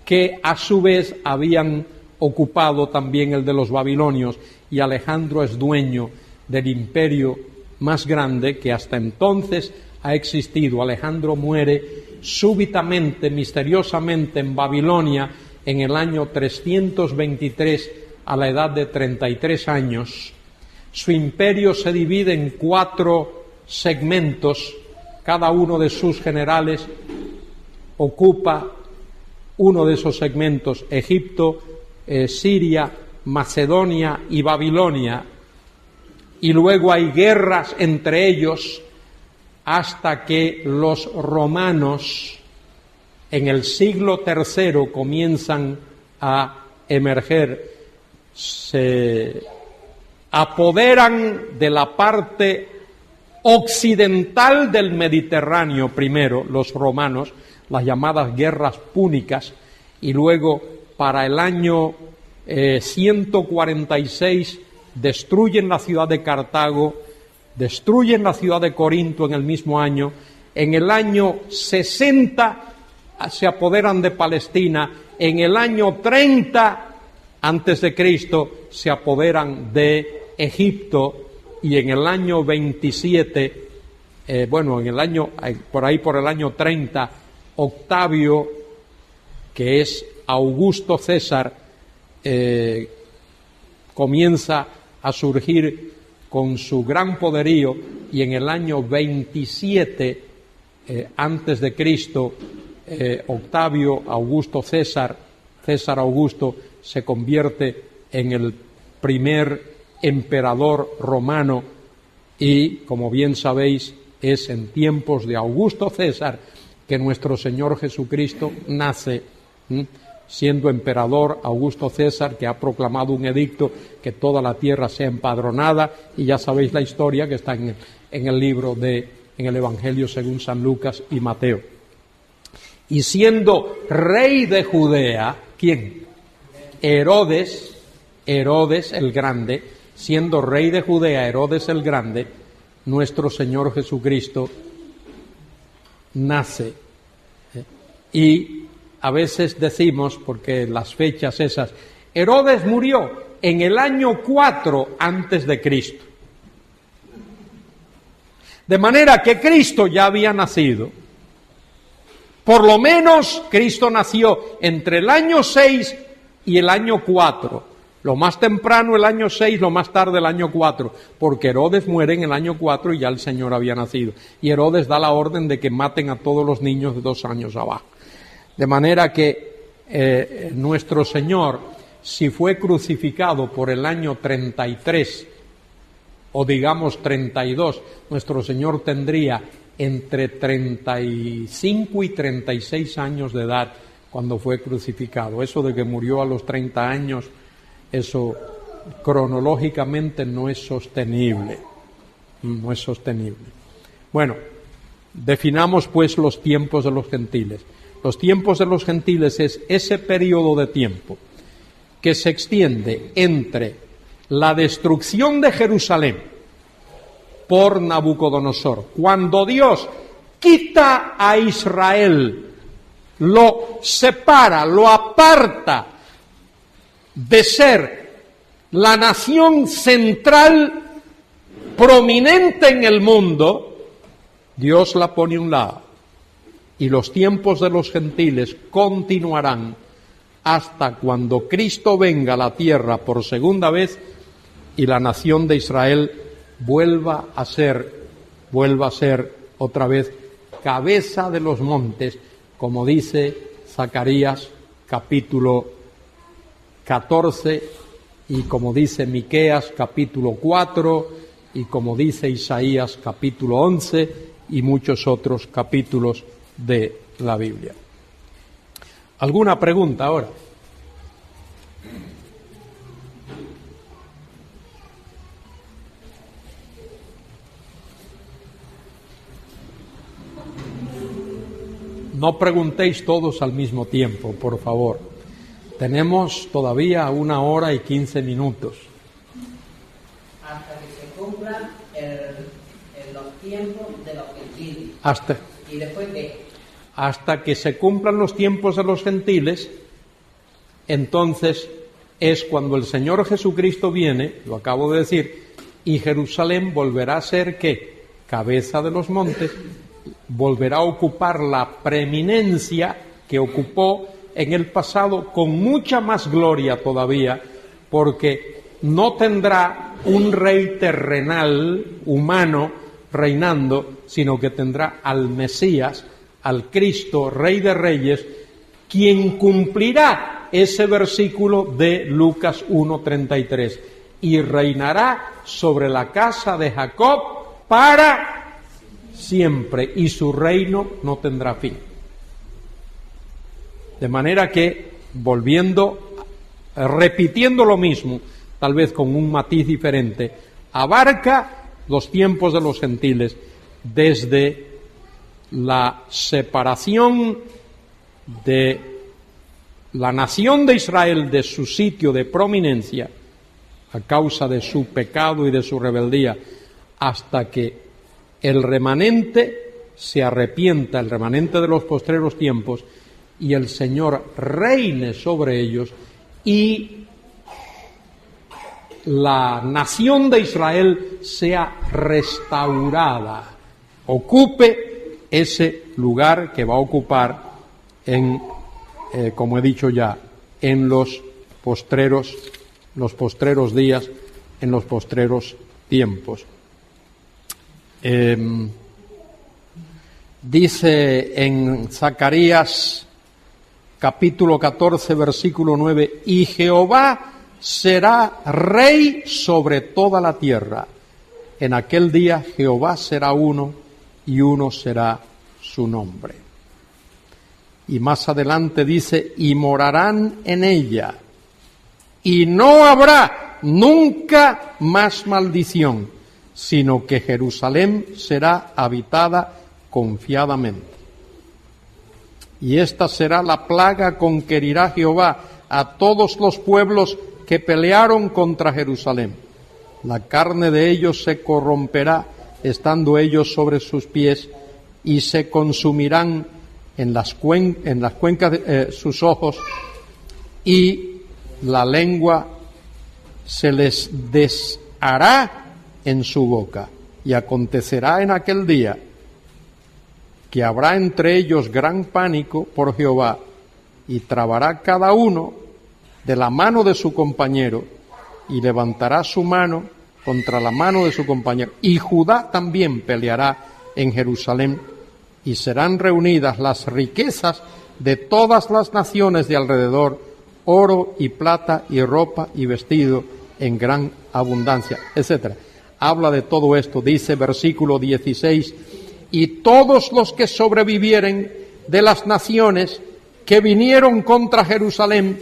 que a su vez habían ocupado también el de los babilonios, y Alejandro es dueño del imperio más grande que hasta entonces ha existido. Alejandro muere súbitamente, misteriosamente, en Babilonia en el año 323, a la edad de 33 años. Su imperio se divide en 4 segmentos. Cada uno de sus generales ocupa uno de esos segmentos: Egipto, Siria, Macedonia y Babilonia. Y luego hay guerras entre ellos hasta que los romanos en el siglo III comienzan a emerger, se apoderan de la parte occidental del Mediterráneo primero, los romanos, las llamadas guerras púnicas, y luego para el año 146 destruyen la ciudad de Cartago, destruyen la ciudad de Corinto en el mismo año. En el año 60 se apoderan de Palestina. En el año 30 antes de Cristo se apoderan de Egipto, y en el año 27, por el año 30, Octavio, que es Augusto César, comienza a surgir con su gran poderío, y en el año 27 antes de Cristo, Octavio Augusto César Augusto, se convierte en el primer emperador romano, y, como bien sabéis, es en tiempos de Augusto César que nuestro Señor Jesucristo nace, siendo emperador Augusto César, que ha proclamado un edicto que toda la tierra sea empadronada, y ya sabéis la historia que está en el libro en el Evangelio según San Lucas y Mateo. Y siendo rey de Judea, ¿quién? Herodes el Grande. Siendo rey de Judea, Herodes el Grande, nuestro Señor Jesucristo nace. Y a veces decimos, porque las fechas esas, Herodes murió en el año 4 antes de Cristo. De manera que Cristo ya había nacido. Por lo menos Cristo nació entre el año 6 y el año 4. Lo más temprano el año 6, lo más tarde el año 4, porque Herodes muere en el año 4 y ya el Señor había nacido. Y Herodes da la orden de que maten a todos los niños de 2 años abajo. De manera que nuestro Señor, si fue crucificado por el año 33, o digamos 32, nuestro Señor tendría entre 35 y 36 años de edad cuando fue crucificado. Eso de que murió a los 30 años, eso cronológicamente no es sostenible. No es sostenible. Bueno, definamos pues los tiempos de los gentiles. Los tiempos de los gentiles es ese periodo de tiempo que se extiende entre la destrucción de Jerusalén por Nabucodonosor, cuando Dios quita a Israel, lo separa, lo aparta de ser la nación central prominente en el mundo, Dios la pone a un lado, y los tiempos de los gentiles continuarán hasta cuando Cristo venga a la tierra por segunda vez y la nación de Israel vuelva a ser otra vez cabeza de los montes, como dice Zacarías capítulo 14 y como dice Miqueas capítulo 4 y como dice Isaías capítulo 11 y muchos otros capítulos de la Biblia. ¿Alguna pregunta ahora? No preguntéis todos al mismo tiempo, por favor. Tenemos todavía 1 hora y 15 minutos. Hasta que se cumplan los tiempos de los gentiles. ¿Y después qué? Hasta que se cumplan los tiempos de los gentiles, entonces es cuando el Señor Jesucristo viene, lo acabo de decir, y Jerusalén volverá a ser, ¿qué? Cabeza de los montes, volverá a ocupar la preeminencia que ocupó en el pasado con mucha más gloria todavía, porque no tendrá un rey terrenal, humano, reinando, sino que tendrá al Mesías, al Cristo, Rey de Reyes, quien cumplirá ese versículo de Lucas 1:33, y reinará sobre la casa de Jacob para siempre, y su reino no tendrá fin. De manera que, repitiendo lo mismo, tal vez con un matiz diferente, abarca los tiempos de los gentiles desde la separación de la nación de Israel de su sitio de prominencia a causa de su pecado y de su rebeldía, hasta que el remanente se arrepienta, el remanente de los postreros tiempos, y el Señor reine sobre ellos, y la nación de Israel sea restaurada, ocupe ese lugar que va a ocupar como he dicho ya, en los postreros días, en los postreros tiempos. Dice en Zacarías capítulo 14, versículo 9, y Jehová será rey sobre toda la tierra. En aquel día Jehová será uno y uno será su nombre. Y más adelante dice, y morarán en ella, y no habrá nunca más maldición, sino que Jerusalén será habitada confiadamente. Y esta será la plaga con que herirá Jehová a todos los pueblos que pelearon contra Jerusalén. La carne de ellos se corromperá, estando ellos sobre sus pies, y se consumirán en las cuencas de sus ojos, y la lengua se les deshará en su boca. Y acontecerá en aquel día que habrá entre ellos gran pánico por Jehová, y trabará cada uno de la mano de su compañero, y levantará su mano contra la mano de su compañero. Y Judá también peleará en Jerusalén, y serán reunidas las riquezas de todas las naciones de alrededor, oro y plata y ropa y vestido en gran abundancia, etc. Habla de todo esto, dice versículo 16, y todos los que sobrevivieren de las naciones que vinieron contra Jerusalén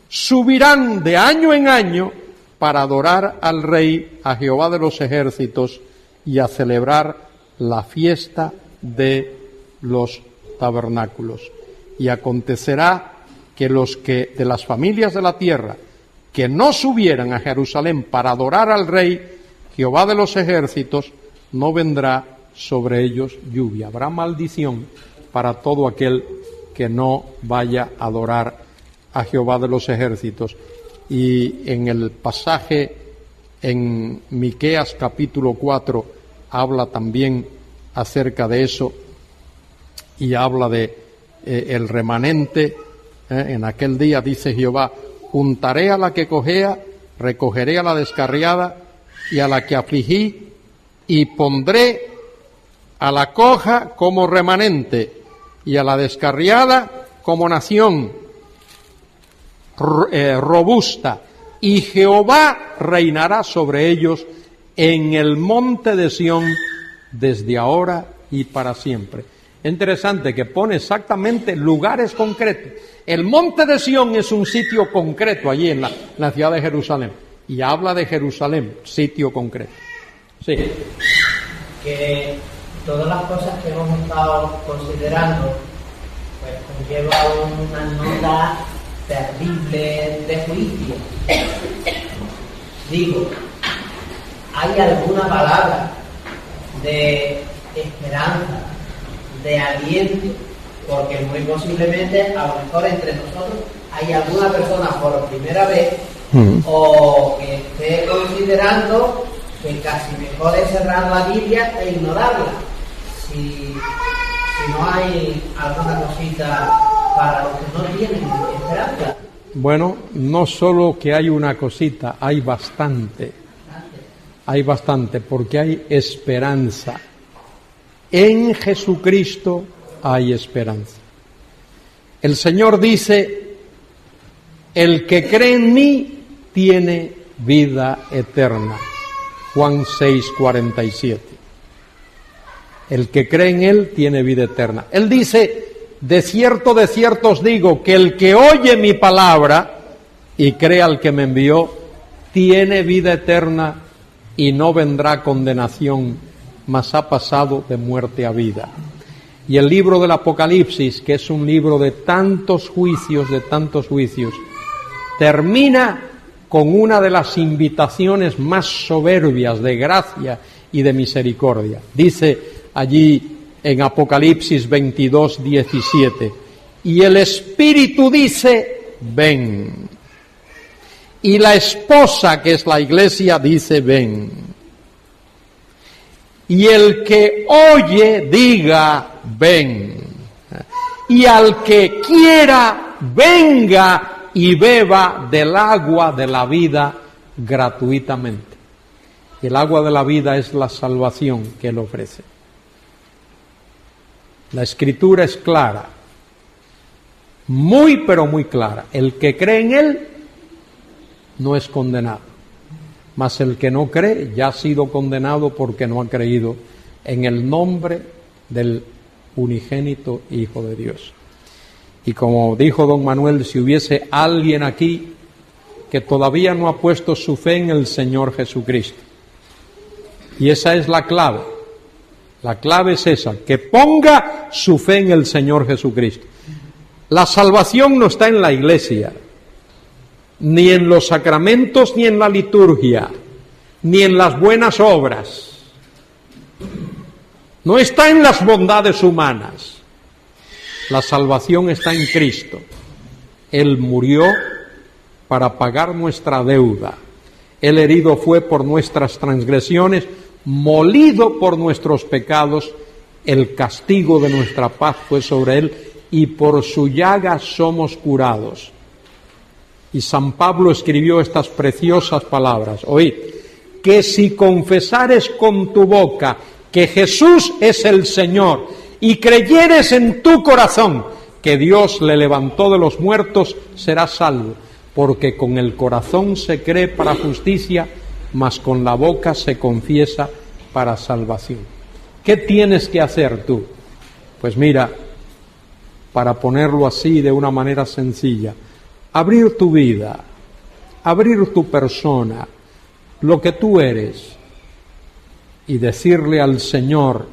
subirán de año en año para adorar al Rey, a Jehová de los ejércitos, y a celebrar la fiesta de los tabernáculos. Y acontecerá que los que de las familias de la tierra que no subieran a Jerusalén para adorar al Rey, Jehová de los ejércitos, no vendrá sobre ellos lluvia. Habrá maldición para todo aquel que no vaya a adorar a Jehová de los ejércitos. Y en el pasaje en Miqueas capítulo 4 habla también acerca de eso, y habla de el remanente. En aquel día, dice Jehová, juntaré a la que cojea, recogeré a la descarriada y a la que afligí, y pondré a la coja como remanente y a la descarriada como nación, robusta, y Jehová reinará sobre ellos en el monte de Sión desde ahora y para siempre. Es interesante que pone exactamente lugares concretos. El monte de Sión es un sitio concreto allí en la ciudad de Jerusalén, y habla de Jerusalén, sitio concreto. Sí. Que todas las cosas que hemos estado considerando pues conllevan una nota terrible de juicio. Digo, ¿hay alguna palabra de esperanza, de aliento? Porque muy posiblemente, a lo mejor entre nosotros, hay alguna persona por primera vez o que esté considerando que casi mejor es cerrar la Biblia e ignorarla. Si no hay alguna cosita para los que no tienen esperanza. Bueno, no solo que hay una cosita, hay bastante. Hay bastante, porque hay esperanza. En Jesucristo hay esperanza. El Señor dice, el que cree en mí tiene vida eterna. Juan 6:47. El que cree en Él tiene vida eterna. Él dice, de cierto os digo, que el que oye mi palabra y cree al que me envió, tiene vida eterna y no vendrá condenación, mas ha pasado de muerte a vida. Y el libro del Apocalipsis, que es un libro de tantos juicios, termina con una de las invitaciones más soberbias de gracia y de misericordia. Dice allí en Apocalipsis 22:17, y el Espíritu dice, ven. Y la esposa, que es la iglesia, dice, ven. Y el que oye, diga, ven. Y al que quiera, venga y beba del agua de la vida gratuitamente. Y el agua de la vida es la salvación que Él ofrece. La Escritura es clara, muy pero muy clara. El que cree en Él no es condenado, mas el que no cree ya ha sido condenado porque no ha creído en el nombre del unigénito Hijo de Dios. Y como dijo don Manuel, si hubiese alguien aquí que todavía no ha puesto su fe en el Señor Jesucristo, y esa es la clave. La clave es esa, que ponga su fe en el Señor Jesucristo. La salvación no está en la iglesia, ni en los sacramentos, ni en la liturgia, ni en las buenas obras. No está en las bondades humanas. La salvación está en Cristo. Él murió para pagar nuestra deuda. Él herido fue por nuestras transgresiones, molido por nuestros pecados, el castigo de nuestra paz fue sobre Él, y por su llaga somos curados. Y San Pablo escribió estas preciosas palabras, oíd, que si confesares con tu boca que Jesús es el Señor, y creyeres en tu corazón que Dios le levantó de los muertos, serás salvo, porque con el corazón se cree para justicia, mas con la boca se confiesa para salvación. ¿Qué tienes que hacer tú? Pues mira, para ponerlo así de una manera sencilla, abrir tu vida, abrir tu persona, lo que tú eres, y decirle al Señor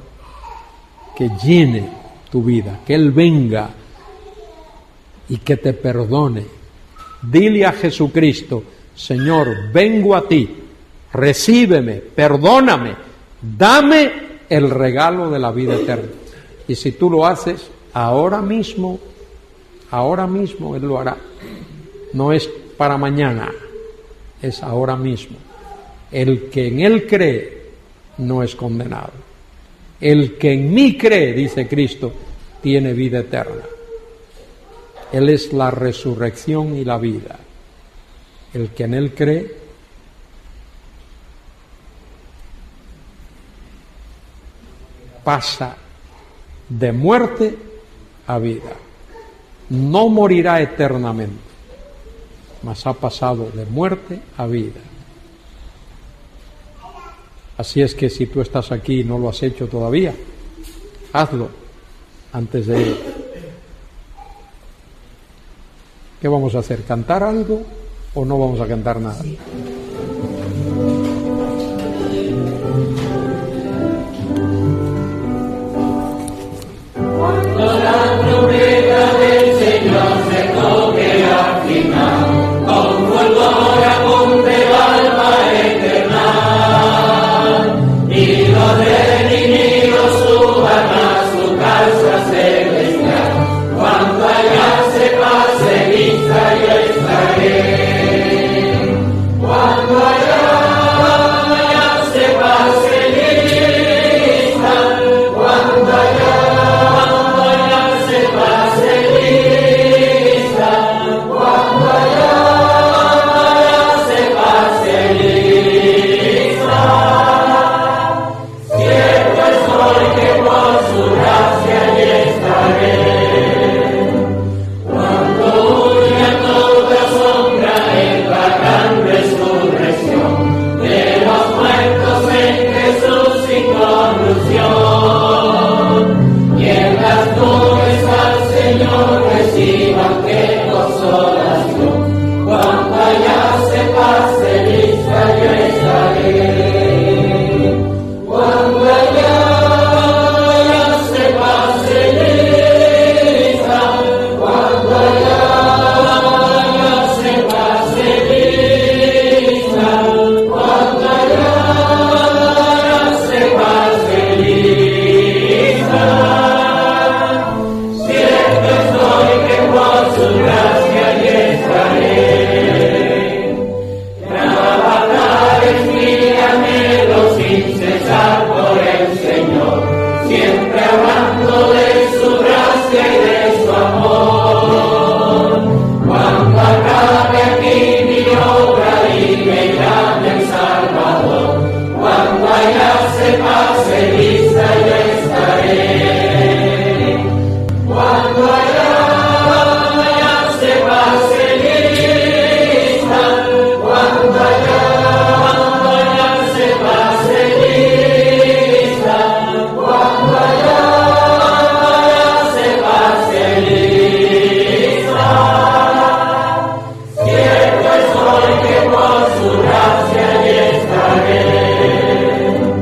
que llene tu vida, que Él venga y que te perdone. Dile a Jesucristo, Señor, vengo a ti, recíbeme, perdóname, dame el regalo de la vida eterna. Y si tú lo haces, ahora mismo Él lo hará. No es para mañana, es ahora mismo. El que en Él cree no es condenado. El que en mí cree, dice Cristo, tiene vida eterna. Él es la resurrección y la vida. El que en Él cree pasa de muerte a vida. No morirá eternamente. mas ha pasado de muerte a vida. Así es que si tú estás aquí y no lo has hecho todavía, hazlo antes de ir. ¿Qué vamos a hacer? ¿Cantar algo o no vamos a cantar nada?